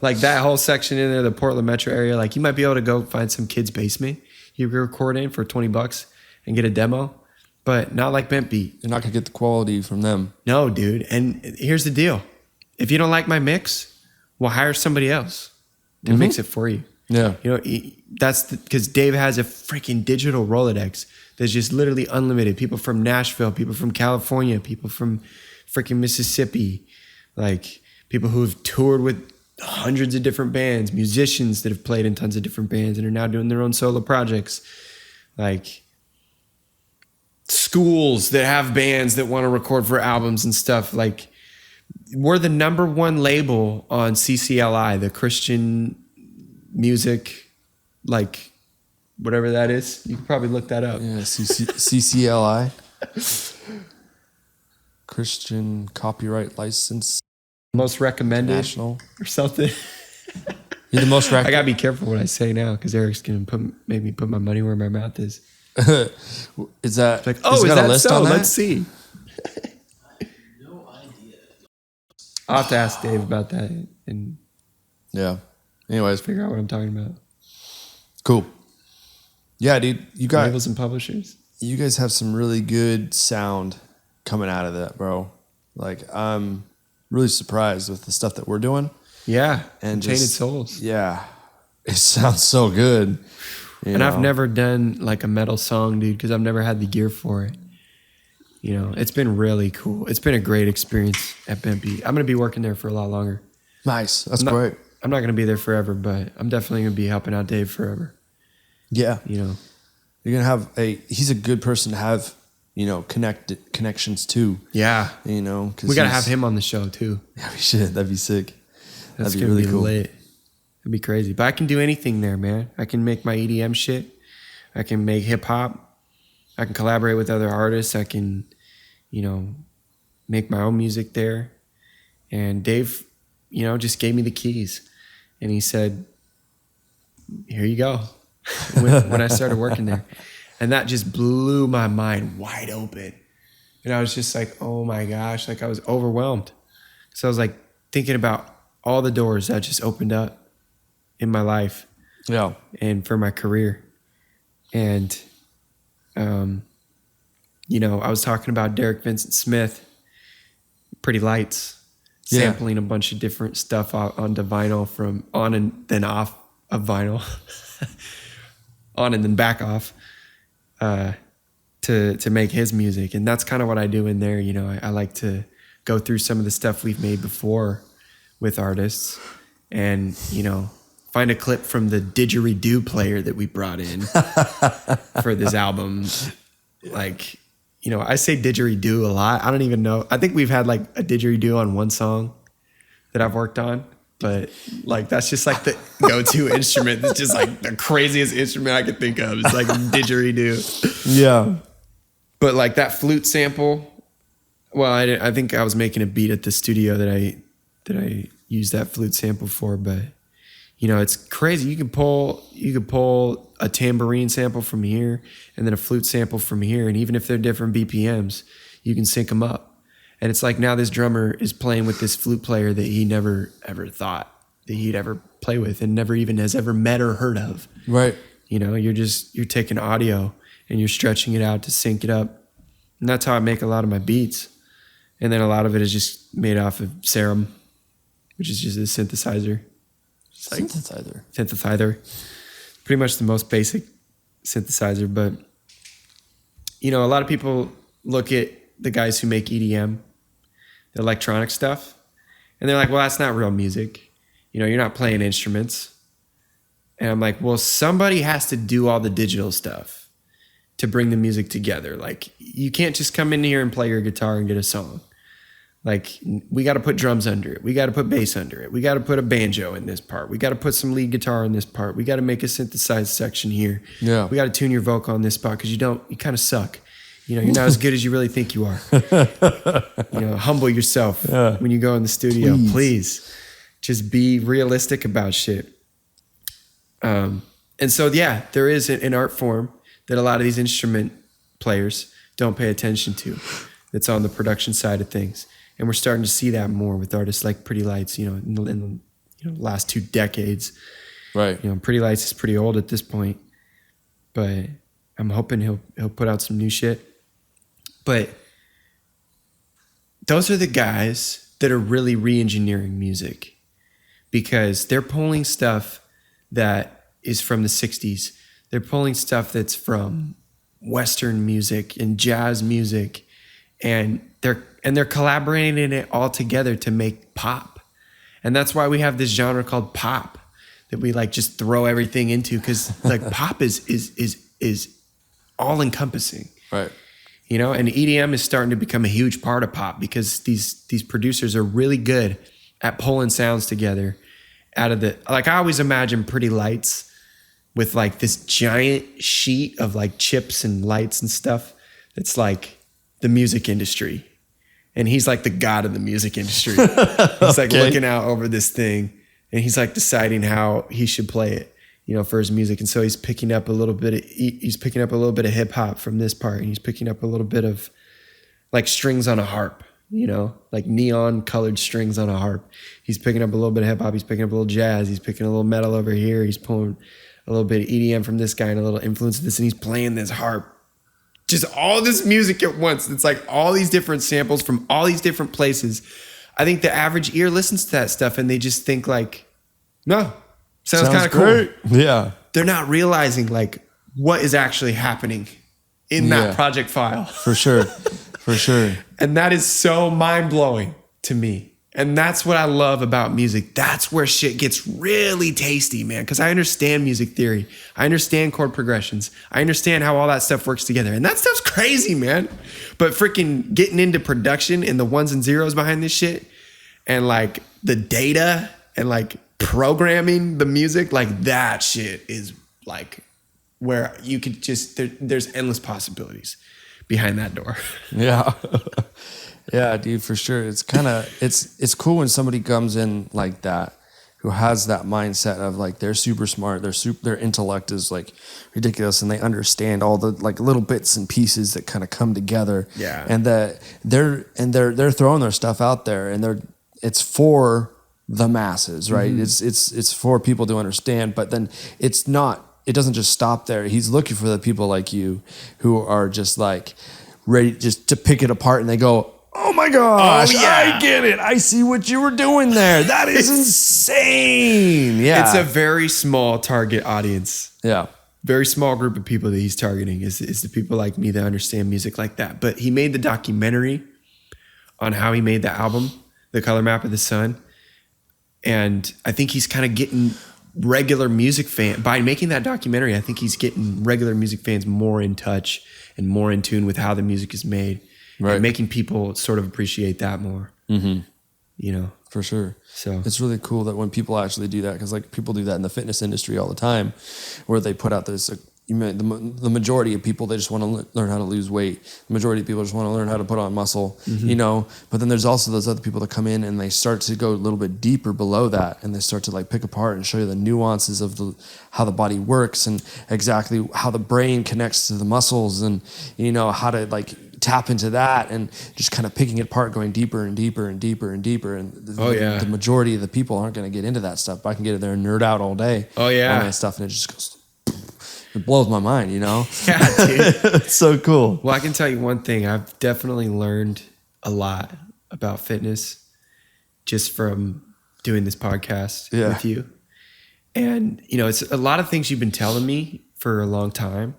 Like that whole section in there, the Portland metro area, like you might be able to go find some kid's basement you can record in for $20 and get a demo, but not like Bent Beat. You're not going to get the quality from them. No, dude. And here's the deal. If you don't like my mix, we'll hire somebody else to mix it for you. Yeah. You know, that's because Dave has a freaking digital Rolodex that's just literally unlimited. People from Nashville, people from California, people from freaking Mississippi, like people who have toured with hundreds of different bands, musicians that have played in tons of different bands and are now doing their own solo projects, like schools that have bands that want to record for albums and stuff. Like we're the #1 label on CCLI, the Christian music, like whatever that is. You can probably look that up. Yeah, CCLI. Christian Copyright License Most recommended National. or something. You're the most I gotta be careful what I say now because Eric's gonna make me put my money where my mouth is. Is that Like, has oh, it is got a that list so? on that? Let's see. No idea. I'll have to ask Dave about that and Yeah. Anyways, figure out what I'm talking about. cool. Yeah, dude, Labels and publishers. you guys have some really good sound coming out of that, bro. Like I'm really surprised with the stuff that we're doing. Yeah, And Tainted just- Souls. Yeah. It sounds so good. you And I've know? never done like a metal song, dude, because I've never had the gear for it. You know, it's been really cool. It's been a great experience at Bent Beat. I'm gonna be working there for a lot longer. Nice. That's I'm not- great. I'm not gonna be there forever, but I'm definitely gonna be helping out Dave forever. Yeah. You know. You're gonna have he's a good person to have, connections to. Yeah. Cause We gotta have him on the show too. Yeah, we should. That'd be sick. That's That'd be gonna really be cool. lit. That'd be crazy. But I can do anything there, man. I can make my EDM shit. I can make hip hop. I can collaborate with other artists. I can, make my own music there. And Dave, just gave me the keys. And he said, here you go. when I started working there. And that just blew my mind wide open. And I was just like, oh my gosh, like I was overwhelmed. So I was like thinking about all the doors that just opened up in my life. Yeah. And for my career. And, I was talking about Derek Vincent Smith, Pretty Lights, sampling a bunch of different stuff onto vinyl from on and then off of vinyl, on and then back off, to make his music. And that's kind of what I do in there. I like to go through some of the stuff we've made before with artists and, find a clip from the didgeridoo player that we brought in for this album. Like, I say didgeridoo a lot. I don't even know. I think we've had like a didgeridoo on one song that I've worked on, but like, that's just like the go-to instrument. It's just like the craziest instrument I could think of. It's like didgeridoo. Yeah. But like that flute sample, well, I think I was making a beat at the studio that I used that flute sample for, but it's crazy. You could pull a tambourine sample from here and then a flute sample from here. And even if they're different BPMs, you can sync them up. And it's like now this drummer is playing with this flute player that he never ever thought that he'd ever play with and never even has ever met or heard of. Right. You're taking audio and you're stretching it out to sync it up. And that's how I make a lot of my beats. And then a lot of it is just made off of Serum, which is just a synthesizer. It's like synthesizer. Pretty much the most basic synthesizer. But, a lot of people look at the guys who make EDM, the electronic stuff, and they're like, well, that's not real music. You're not playing instruments. And I'm like, well, somebody has to do all the digital stuff to bring the music together. Like, you can't just come in here and play your guitar and get a song. Like, we got to put drums under it. We got to put bass under it. We got to put a banjo in this part. We got to put some lead guitar in this part. We got to make a synthesized section here. Yeah. We got to tune your vocal on this spot because you kind of suck. You're not as good as you really think you are. Humble yourself when you go in the studio. Please. Just be realistic about shit. And so, there is an art form that a lot of these instrument players don't pay attention to. It's on the production side of things. And we're starting to see that more with artists like Pretty Lights, in the last 2 decades. Right. Pretty Lights is pretty old at this point, but I'm hoping he'll put out some new shit. But those are the guys that are really re-engineering music because they're pulling stuff that is from the 60s. They're pulling stuff that's from Western music and jazz music, and they're collaborating it all together to make pop. And that's why we have this genre called pop that we like just throw everything into because like pop is all encompassing. Right. And EDM is starting to become a huge part of pop because these producers are really good at pulling sounds together out of I always imagine Pretty Lights with like this giant sheet of like chips and lights and stuff that's like the music industry. And he's like the god of the music industry. He's like looking out over this thing and he's like deciding how he should play it, for his music. And so he's picking up a little bit of hip hop from this part. And he's picking up a little bit of like strings on a harp, like neon colored strings on a harp. He's picking up a little bit of hip hop. He's picking up a little jazz. He's picking a little metal over here. He's pulling a little bit of EDM from this guy and a little influence of this. And he's playing this harp. Just all this music at once. It's like all these different samples from all these different places. I think the average ear listens to that stuff and they just think like, no, sounds kind of cool. Yeah. They're not realizing like what is actually happening in that project file. For sure. For sure. And that is so mind blowing to me. And that's what I love about music. That's where shit gets really tasty, man. Because I understand music theory. I understand chord progressions. I understand how all that stuff works together. And that stuff's crazy, man. But freaking getting into production and the ones and zeros behind this shit and like the data and like programming the music, like that shit is like where you could just, there's endless possibilities behind that door. Yeah. Yeah, dude, for sure. It's kind of, it's cool when somebody comes in like that who has that mindset of like they're super smart, their intellect is like ridiculous, and they understand all the like little bits and pieces that kind of come together. Yeah. And that they're throwing their stuff out there, and it's for the masses, right? It's for people to understand, but then it doesn't just stop there. He's looking for the people like you who are just like ready just to pick it apart, and they go, oh my gosh, I get it. I see what you were doing there. That is insane. Yeah. It's a very small target audience. Yeah. Very small group of people that he's targeting is the people like me that understand music like that. But he made the documentary on how he made the album, The Color Map of the Sun. And I think he's kind of getting regular music fans, by making that documentary, I think he's getting regular music fans more in touch and more in tune with how the music is made. Right. And making people sort of appreciate that more. Mm-hmm. You know? For sure. So it's really cool that when people actually do that, because like people do that in the fitness industry all the time, where they put out this, the majority of people, they just want to learn how to lose weight. The majority of people just want to learn how to put on muscle, you know, but then there's also those other people that come in and they start to go a little bit deeper below that, and they start to like pick apart and show you the nuances of how the body works and exactly how the brain connects to the muscles, and, you know, how to like tap into that, and just kind of picking it apart, going deeper and deeper and deeper and deeper. And the majority of the people aren't going to get into that stuff, but I can get in there and nerd out all day on that stuff, and it just goes, it blows my mind, you know? Yeah, dude. It's so cool. Well, I can tell you one thing. I've definitely learned a lot about fitness just from doing this podcast with you. And, you know, it's a lot of things you've been telling me for a long time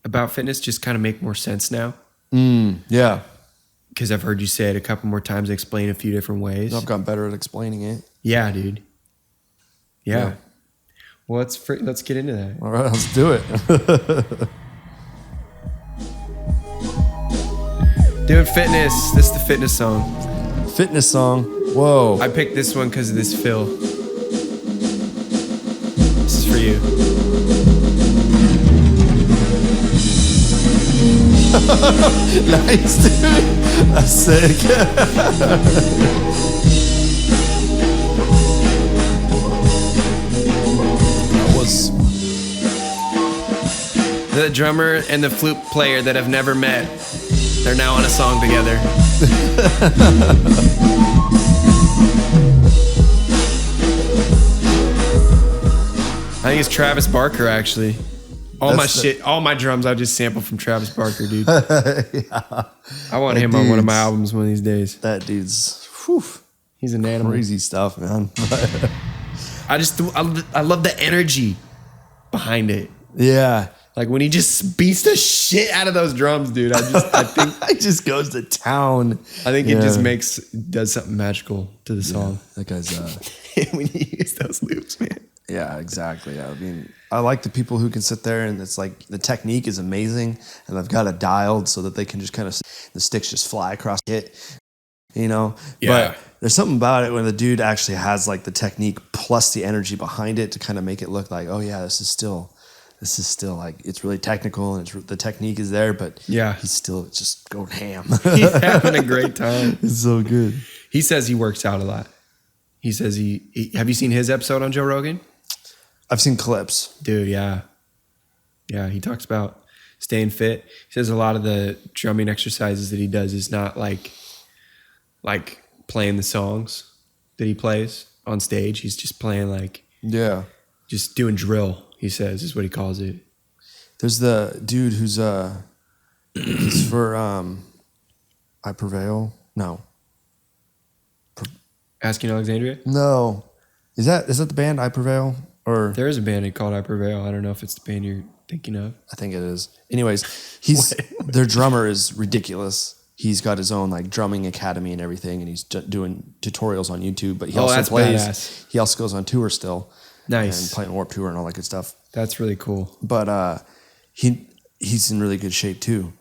about fitness just kind of make more sense now. Yeah. Because I've heard you say it a couple more times, explain a few different ways. I've gotten better at explaining it. Yeah, dude. Yeah. Well, let's get into that. All right, let's do it. Doing fitness. This is the fitness song. Fitness song. Whoa. I picked this one because of this fill. This is for you. Nice, dude. That's sick. That was the drummer and the flute player that have never met. They're now on a song together. I think it's Travis Barker, actually. All my drums I just sample from Travis Barker, dude. I want him on one of my albums one of these days. That dude's, he's an animal. Crazy stuff, man. I love the energy behind it. Yeah. Like when he just beats the shit out of those drums, dude. I think he just goes to town. I think it just does something magical to the song. That guy's when you use those loops, man. Yeah, exactly. I mean, I like the people who can sit there and it's like the technique is amazing, and they've got it dialed so that they can just kind of, the sticks just fly across it, you know? Yeah. But there's something about it when the dude actually has like the technique plus the energy behind it to kind of make it look like, oh yeah, this is still like, it's really technical and the technique is there, but he's still just going ham. He's having a great time. It's so good. He says he works out a lot. He says have you seen his episode on Joe Rogan? I've seen clips. Dude, yeah. Yeah, he talks about staying fit. He says a lot of the drumming exercises that he does is not like playing the songs that he plays on stage. He's just playing just doing drill, he says, is what he calls it. There's the dude who's he's for I Prevail. No. Asking Alexandria? No. Is that the band I Prevail? Or there is a band called I Prevail. I don't know if it's the band you're thinking of. I think it is. Anyways, their drummer is ridiculous. He's got his own like drumming academy and everything, and he's doing tutorials on YouTube. But he also plays. Badass. He also goes on tour still. Nice. And playing Warped Tour and all that good stuff. That's really cool. But he's in really good shape too,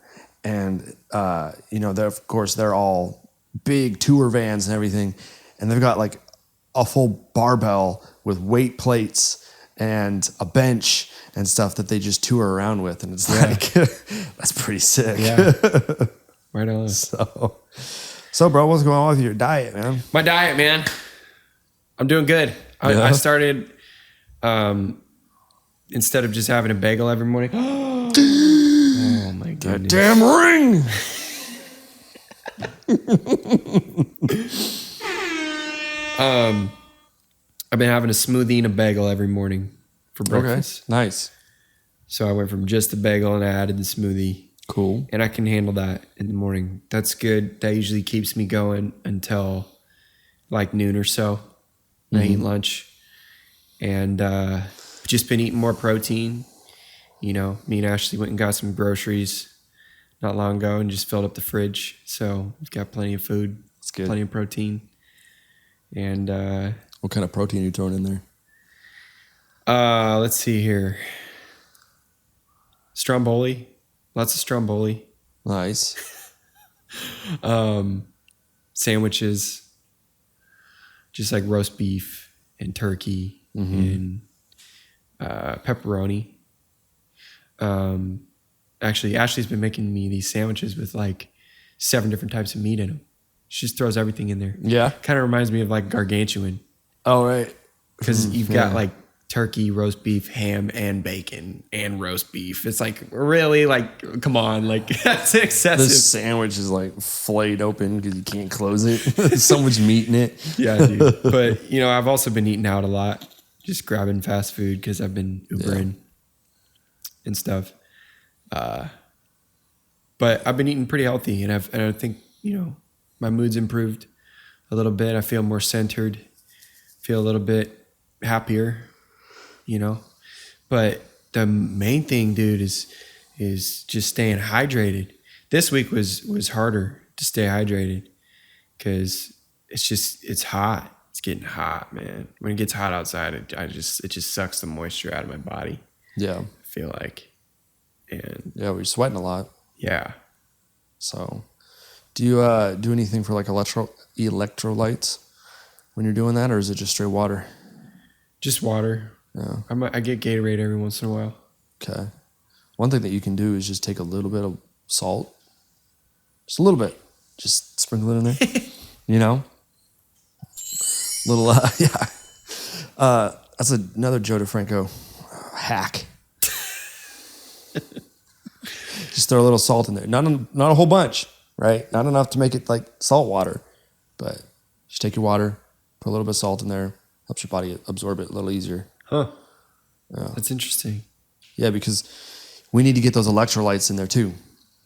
and they're all big tour vans and everything, and they've got like a full barbell with weight plates and a bench and stuff that they just tour around with. And it's like, that's pretty sick. Yeah. Right on. So bro, what's going on with your diet, man? My diet, man. I'm doing good. I started, instead of just having a bagel every morning. Oh my goodness. Damn ring. I've been having a smoothie and a bagel every morning for breakfast. Okay. Nice. So I went from just the bagel and I added the smoothie. Cool. And I can handle that in the morning. That's good. That usually keeps me going until like noon or so. I eat lunch. And just been eating more protein. You know, me and Ashley went and got some groceries not long ago and just filled up the fridge. So we've got plenty of food. That's good. Plenty of protein. And what kind of protein are you throwing in there? let's see here. Stromboli. Lots of stromboli. Nice. Sandwiches. Just like roast beef and turkey and pepperoni. Actually, Ashley's been making me these sandwiches with like 7 different types of meat in them. She just throws everything in there. Yeah. Kind of reminds me of like gargantuan. Oh, right. Because you've got like turkey, roast beef, ham, and bacon, and roast beef. It's like, really? Like, come on. Like, that's excessive. This sandwich is like flayed open because you can't close it. There's so much meat in it. Yeah, dude. But, you know, I've also been eating out a lot. Just grabbing fast food because I've been Ubering and stuff. But I've been eating pretty healthy, and I think, you know, my mood's improved a little bit. I feel more centered, feel a little bit happier, you know. But the main thing, dude, is just staying hydrated. This week was harder to stay hydrated because it's hot. It's getting hot, man. When it gets hot outside, it just sucks the moisture out of my body. Yeah. I feel like, and Yeah, we're sweating a lot. yeah. So, do you do anything for like electrolytes when you're doing that, or is it just straight water? Just water. Yeah. I get Gatorade every once in a while. Okay. One thing that you can do is just take a little bit of salt, just a little bit, just sprinkle it in there. You know, little that's another Joe DeFranco hack. Just throw a little salt in there. Not a whole bunch, right? Not enough to make it like salt water, but just take your water, put a little bit of salt in there, helps your body absorb it a little easier. Huh. Yeah. That's interesting. Yeah, because we need to get those electrolytes in there too.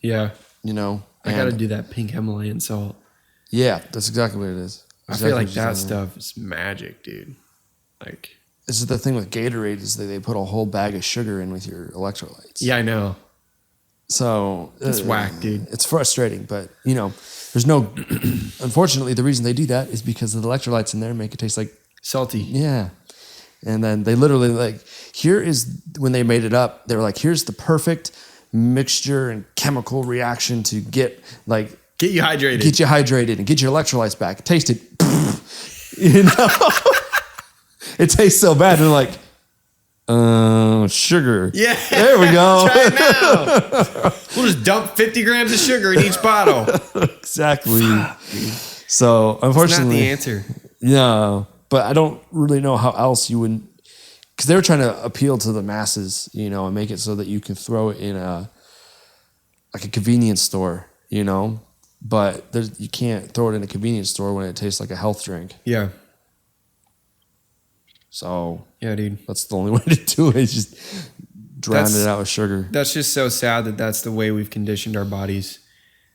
Yeah. You know, I got to do that pink Himalayan salt. Yeah, that's exactly what it is. I feel like that stuff is magic, dude. Like, this is the thing with Gatorade is that they put a whole bag of sugar in with your electrolytes. yeah, I know. So It's whack, dude. It's frustrating, but you know, there's no. Unfortunately, the reason they do that is because of the electrolytes in there make it taste like Salty. yeah. And then they literally like here is when they made it up. They were like, here's the perfect mixture and chemical reaction to get you hydrated. get you hydrated and get your electrolytes back. Taste it, you know. It tastes so bad. And they're like, sugar. Yeah. There we go. Try it now. We'll just dump 50 grams of sugar in each bottle. Exactly. So unfortunately, It's not the answer. yeah. But I don't really know how else you would, because they were trying to appeal to the masses, you know, and make it so that you can throw it in a convenience store, you know. But you can't throw it in a convenience store when it tastes like a health drink. Yeah. So Yeah, dude. that's the only way to do it. Is just drown it out with sugar. That's just so sad that that's the way we've conditioned our bodies.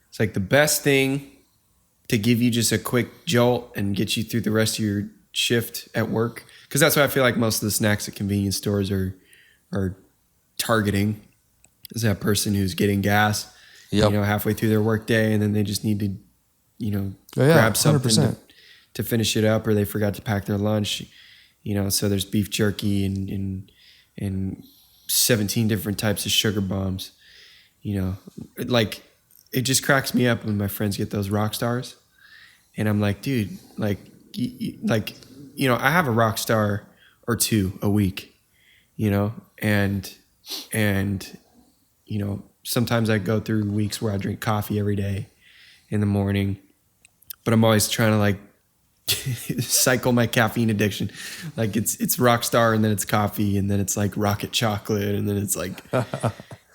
It's like the best thing to give you just a quick jolt and get you through the rest of your shift at work. Because that's what I feel like most of the snacks at convenience stores are targeting, is that person who's getting gas, Yep. you know, halfway through their work day, and then they just need to, you know, Oh, yeah, grab something 100%. to finish it up, or they forgot to pack their lunch, you know. So there's beef jerky and 17 different types of sugar bombs, you know. Like, it just cracks me up when my friends get those rock stars, and I'm like, dude, like, you know, I have a rock star or two a week, you know, and you know, sometimes I go through weeks where I drink coffee every day in the morning, but I'm always trying to like cycle my caffeine addiction. Like it's Rockstar, and then it's coffee, and then it's like rocket chocolate, and then it's like,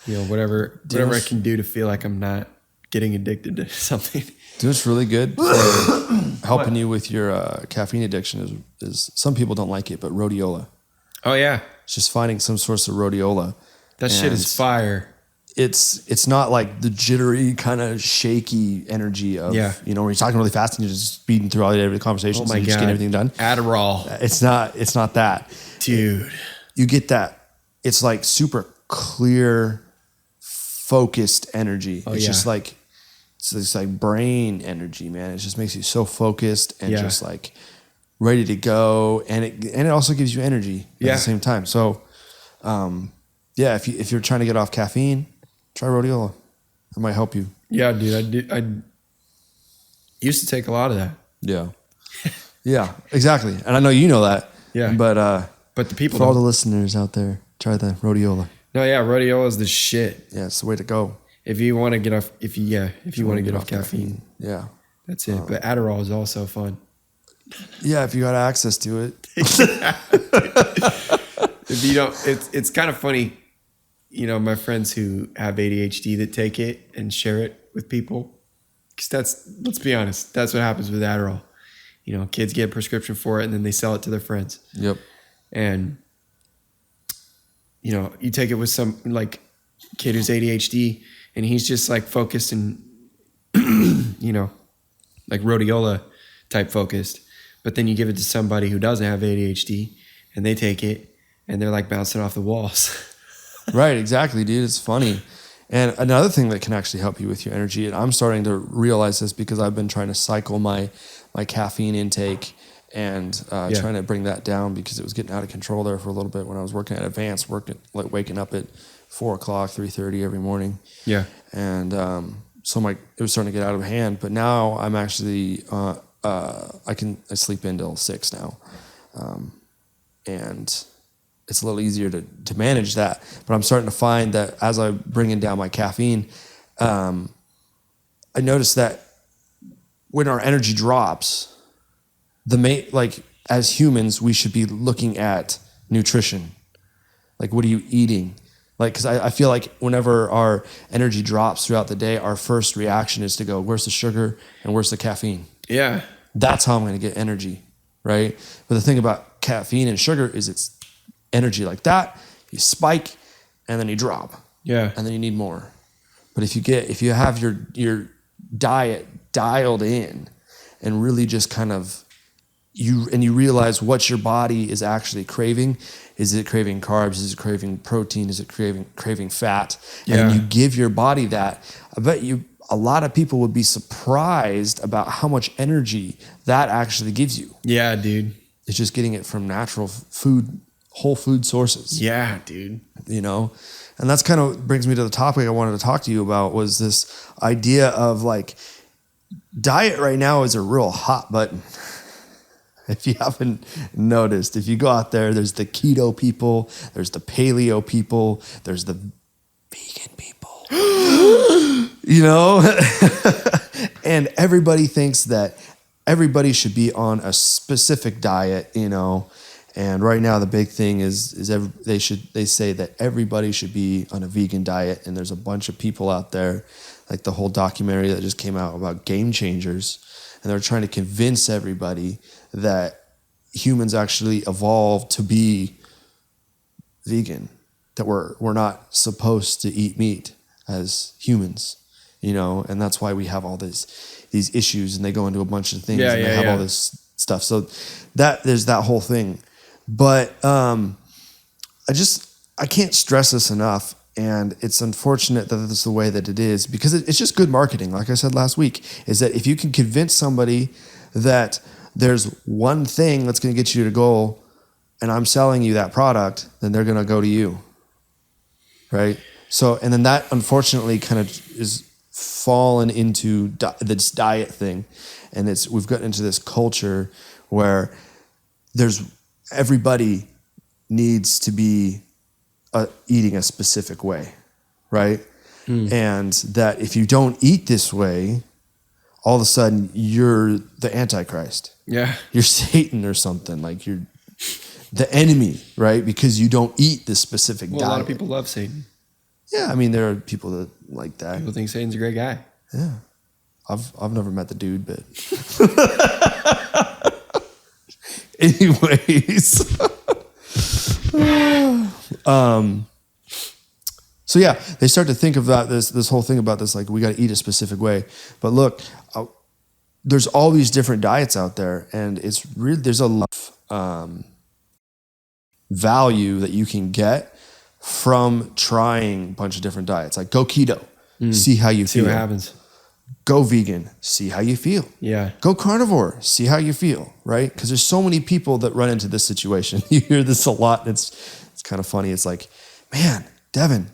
whatever I can do to feel like I'm not getting addicted to something. Do what's really good for helping you with your caffeine addiction is some people don't like it, but rhodiola. Oh yeah. It's just finding some source of rhodiola. That shit is fire. It's not like the jittery kind of shaky energy of, when you're talking really fast and you're just speeding through all the conversations and you're just getting everything done. Adderall. It's not that. Dude. You get that. It's like super clear, focused energy. It's just like, it's like brain energy, man. It just makes you so focused and just like ready to go. And it also gives you energy at the same time. So, if you're trying to get off caffeine, try rhodiola. It might help you. Yeah, dude. I used to take a lot of that. Yeah. Yeah, exactly. And I know you know that. Yeah. But the people for all the listeners out there, try the rhodiola. No, yeah, rhodiola is the shit. Yeah, it's the way to go. If you want to get off, if you want to get off caffeine, that's it. But Adderall is also fun. Yeah, if you got access to it. If you don't, it's kind of funny. My friends who have ADHD that take it and share it with people, because let's be honest, that's what happens with Adderall. Kids get a prescription for it and then they sell it to their friends. Yep. And you take it with some like kid who's ADHD. And he's just like focused and, like rhodiola type focused. But then you give it to somebody who doesn't have ADHD and they take it and they're like bouncing off the walls. Right, exactly, dude. It's funny. And another thing that can actually help you with your energy, and I'm starting to realize this because I've been trying to cycle my caffeine intake and trying to bring that down because it was getting out of control there for a little bit when I was working at Advanced, waking up at 4:00, 3:30 every morning. Yeah. And so it was starting to get out of hand, but now I'm actually, I sleep until 6 now. And it's a little easier to manage that, but I'm starting to find that as I'm bringing down my caffeine, I notice that when our energy drops, as humans, we should be looking at nutrition. Like, what are you eating? Like, because I feel like whenever our energy drops throughout the day, our first reaction is to go, where's the sugar and where's the caffeine? Yeah. That's how I'm going to get energy, right? But the thing about caffeine and sugar is it's energy like that. You spike and then you drop. Yeah. And then you need more. But if you have your diet dialed in and really just kind of you realize what your body is actually craving. Is it craving carbs? Is it craving protein? Is it craving fat? Yeah. And you give your body that. I bet a lot of people would be surprised about how much energy that actually gives you. Yeah, dude. It's just getting it from natural food, whole food sources. Yeah, dude. And that's kind of brings me to the topic I wanted to talk to you about was this idea of like diet right now is a real hot button. If you haven't noticed, if you go out there, there's the keto people, there's the paleo people, there's the vegan people, and everybody thinks that everybody should be on a specific diet, and right now the big thing is they say that everybody should be on a vegan diet, and there's a bunch of people out there, like the whole documentary that just came out about Game Changers, and they're trying to convince everybody that humans actually evolved to be vegan, that we're not supposed to eat meat as humans, and that's wwhy we have all these issues, and they go into a bunch of things and they have all this stuff. So that there's that whole thing. But I can't stress this enough. And it's unfortunate that this is the way that it is because it's just good marketing. Like I said last week, is that if you can convince somebody that there's one thing that's going to get you to goal and I'm selling you that product, then they're going to go to you. Right? So, and then that unfortunately kind of is fallen into this diet thing. And we've gotten into this culture where everybody needs to be eating a specific way, right? And that if you don't eat this way, all of a sudden you're the Antichrist. Yeah. You're Satan or something. Like you're the enemy, right? Because you don't eat this specific Well, diet. a lot of people love Satan. Yeah, I mean, there are people that like that. People think Satan's a great guy. Yeah. I've never met the dude, but anyways. So yeah, they start to think about this whole thing about this, like we got to eat a specific way. But look, there's all these different diets out there, and it's really there's a lot of value that you can get from trying a bunch of different diets. Like go keto, see how you See feel. what happens. Go vegan, see how you feel. Yeah. Go carnivore, see how you feel, right? Because there's so many people that run into this situation. You hear this a lot, and it's kind of funny. It's like, man, Devin,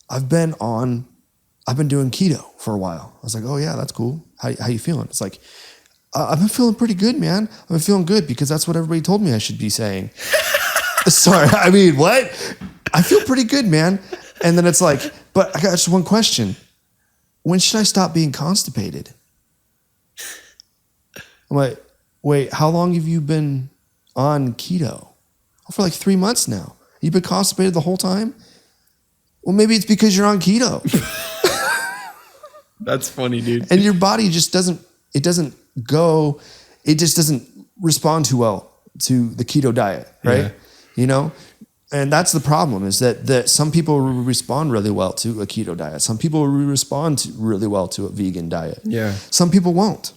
I've been doing keto for a while. I was like, oh yeah, that's cool. How you feeling? It's like, I've been feeling pretty good, man. I've been feeling good because that's what everybody told me I should be saying. Sorry, I mean, what? I feel pretty good, man. And then it's like, but I got just one question. When should I stop being constipated? I'm like, wait, how long have you been on keto? Oh, for like 3 months now. You've been constipated the whole time? Well, maybe it's because you're on keto. That's funny, dude. And your body just doesn't respond too well to the keto diet, right? Yeah. You know? And that's the problem, is that some people respond really well to a keto diet. Some people respond really well to a vegan diet. Yeah. Some people won't.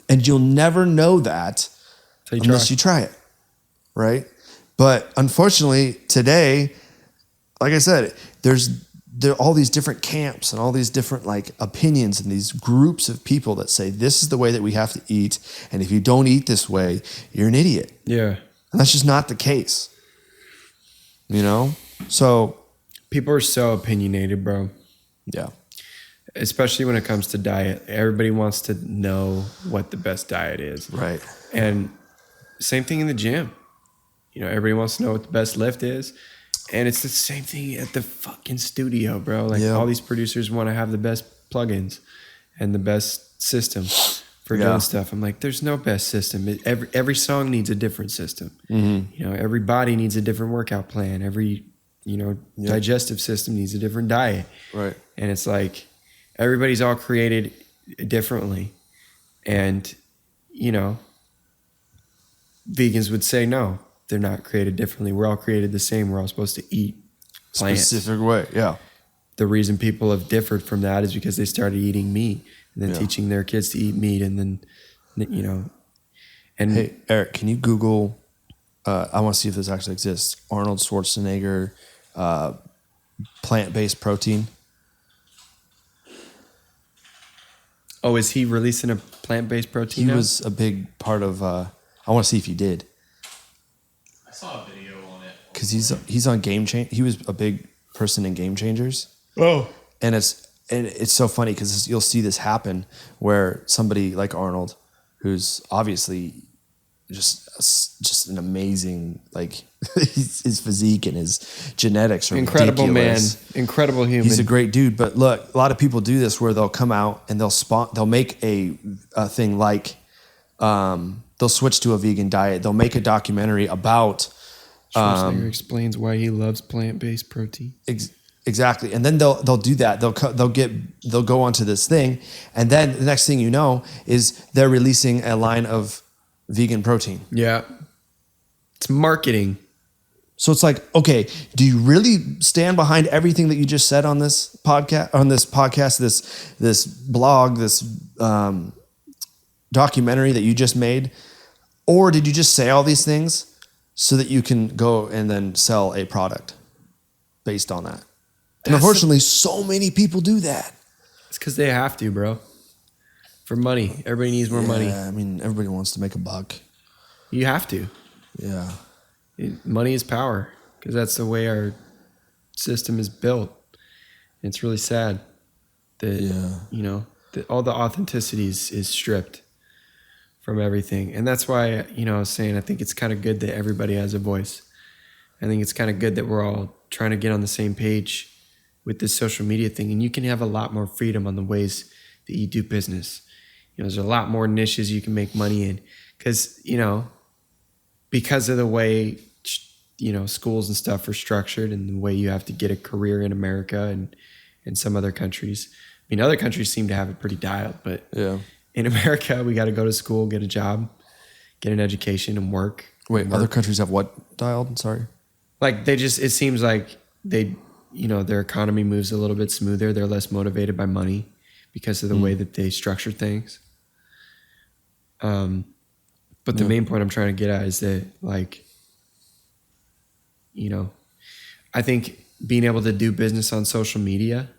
And you'll never know that unless you try it, right? But unfortunately, today, like I said, there are all these different camps and all these different like opinions and these groups of people that say this is the way that we have to eat, and if you don't eat this way, you're an idiot. Yeah. And that's just not the case. You know? So people are so opinionated, bro. Yeah. Especially when it comes to diet. Everybody wants to know what the best diet is. Right. And same thing in the gym. You know, everybody wants to know what the best lift is. And it's the same thing at the fucking studio, bro. Like all these producers want to have the best plugins and the best system for doing stuff. I'm like, there's no best system. Every song needs a different system. Mm-hmm. You know, every body needs a different workout plan. Every, digestive system needs a different diet. Right. And it's like, everybody's all created differently. And, vegans would say, no, they're not created differently. We're all created the same. We're all supposed to eat plants. Specific way, yeah. The reason people have differed from that is because they started eating meat and then teaching their kids to eat meat, and then, and hey, Eric, can you Google, I want to see if this actually exists, Arnold Schwarzenegger plant-based protein. Oh, is he releasing a plant-based protein He now? was a big part of, I want to see if he did. I saw a video on it. Because he's on Game Change. He was a big person in Game Changers. Oh. And it's so funny because you'll see this happen where somebody like Arnold, who's obviously just an amazing, like his physique and his genetics are incredible ridiculous. Man, incredible human. He's a great dude. But look, a lot of people do this where they'll come out and they'll make a thing like they'll switch to a vegan diet. They'll make a documentary about. Schwarzenegger explains why he loves plant-based protein. Exactly, and then they'll do that. They'll go onto this thing, and then the next thing you know is they're releasing a line of vegan protein. Yeah, it's marketing. So it's like, okay, do you really stand behind everything that you just said on this podcast, this blog, this documentary that you just made, or did you just say all these things so that you can go and then sell a product based on that? And unfortunately, so many people do that. It's because they have to, bro. For money. Everybody needs more money. I mean, everybody wants to make a buck. You have to. Yeah. Money is power, because that's the way our system is built. It's really sad that, all the authenticity is stripped from everything. And that's why, I was saying, I think it's kind of good that everybody has a voice. I think it's kind of good that we're all trying to get on the same page with this social media thing. And you can have a lot more freedom on the ways that you do business. there's a lot more niches you can make money in because, because of the way, schools and stuff are structured and the way you have to get a career in America and in some other countries. I mean, other countries seem to have it pretty dialed, but in America, we got to go to school, get a job, get an education and work. Wait, other countries have what dialed? Sorry. Like it seems like their economy moves a little bit smoother. They're less motivated by money because of the way that they structure things. But the main point I'm trying to get at is that, like, I think being able to do business on social media,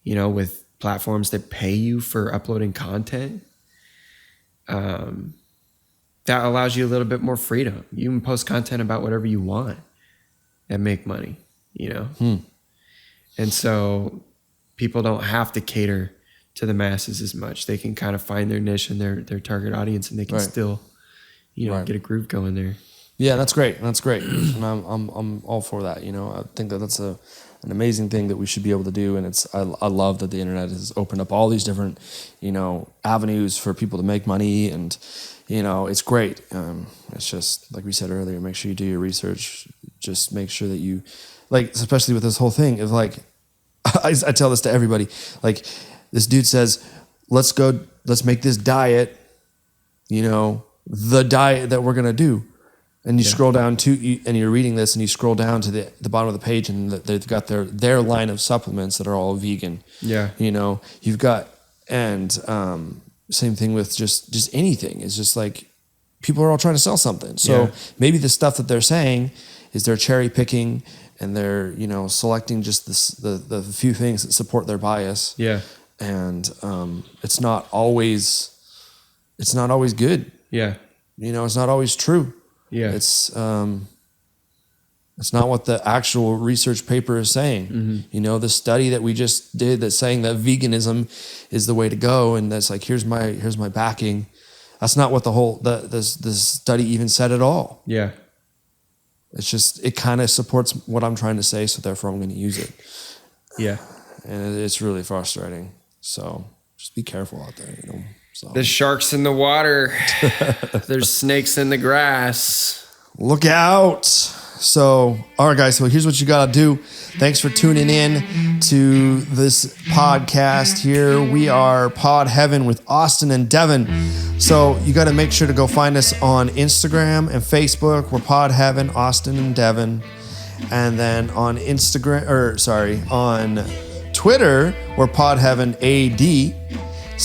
with platforms that pay you for uploading content, that allows you a little bit more freedom. You can post content about whatever you want and make money, And so people don't have to cater to the masses as much. They can kind of find their niche and their target audience, and they can still, get a groove going there. Yeah, that's great. That's great. And I'm all for that. I think that's an amazing thing that we should be able to do. And I love that the internet has opened up all these different, avenues for people to make money. And, it's great. It's just, like we said earlier, make sure you do your research. Just make sure that you, like, especially with this whole thing, is like, I tell this to everybody, like, this dude says, let's make this diet, the diet that we're going to do. And you scroll down and you're reading this, and you scroll down to the bottom of the page, and they've got their line of supplements that are all vegan. Yeah. You've got, and same thing with just anything. It's just like people are all trying to sell something. So maybe the stuff that they're saying is they're cherry picking and they're, selecting just the few things that support their bias. Yeah. And it's not always good. Yeah. It's not always true. Yeah. It's not what the actual research paper is saying. Mm-hmm. The study that we just did that's saying that veganism is the way to go, and that's like, here's my backing. That's not what the study even said at all. Yeah. It's just, it kind of supports what I'm trying to say, so therefore I'm going to use it. Yeah. And it's really frustrating. So just be careful out there, So. There's sharks in the water. There's snakes in the grass. Look out. So, all right, guys. So here's what you got to do. Thanks for tuning in to this podcast here. We are Pod Heaven with Austin and Devin. So you got to make sure to go find us on Instagram and Facebook. We're Pod Heaven, Austin and Devin. And then on on Twitter, we're Pod Heaven AD.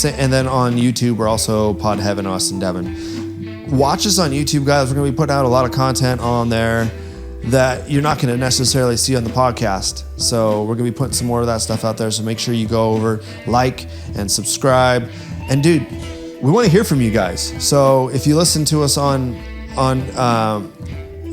And then on YouTube, we're also Pod Heaven, Austin, Devin. Watch us on YouTube, guys. We're going to be putting out a lot of content on there that you're not going to necessarily see on the podcast. So we're going to be putting some more of that stuff out there. So make sure you go over, like, and subscribe. And dude, we want to hear from you guys. So if you listen to us if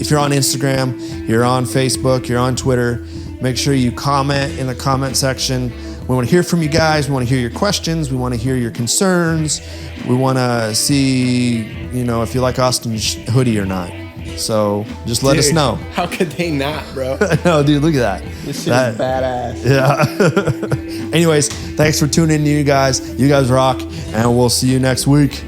you're on Instagram, you're on Facebook, you're on Twitter, make sure you comment in the comment section. We want to hear from you guys. We want to hear your questions. We want to hear your concerns. We want to see, if you like Austin's hoodie or not. So just let us know. How could they not, bro? No, dude, look at that. This shit is badass. Yeah. Anyways, thanks for tuning in, you guys. You guys rock, and we'll see you next week.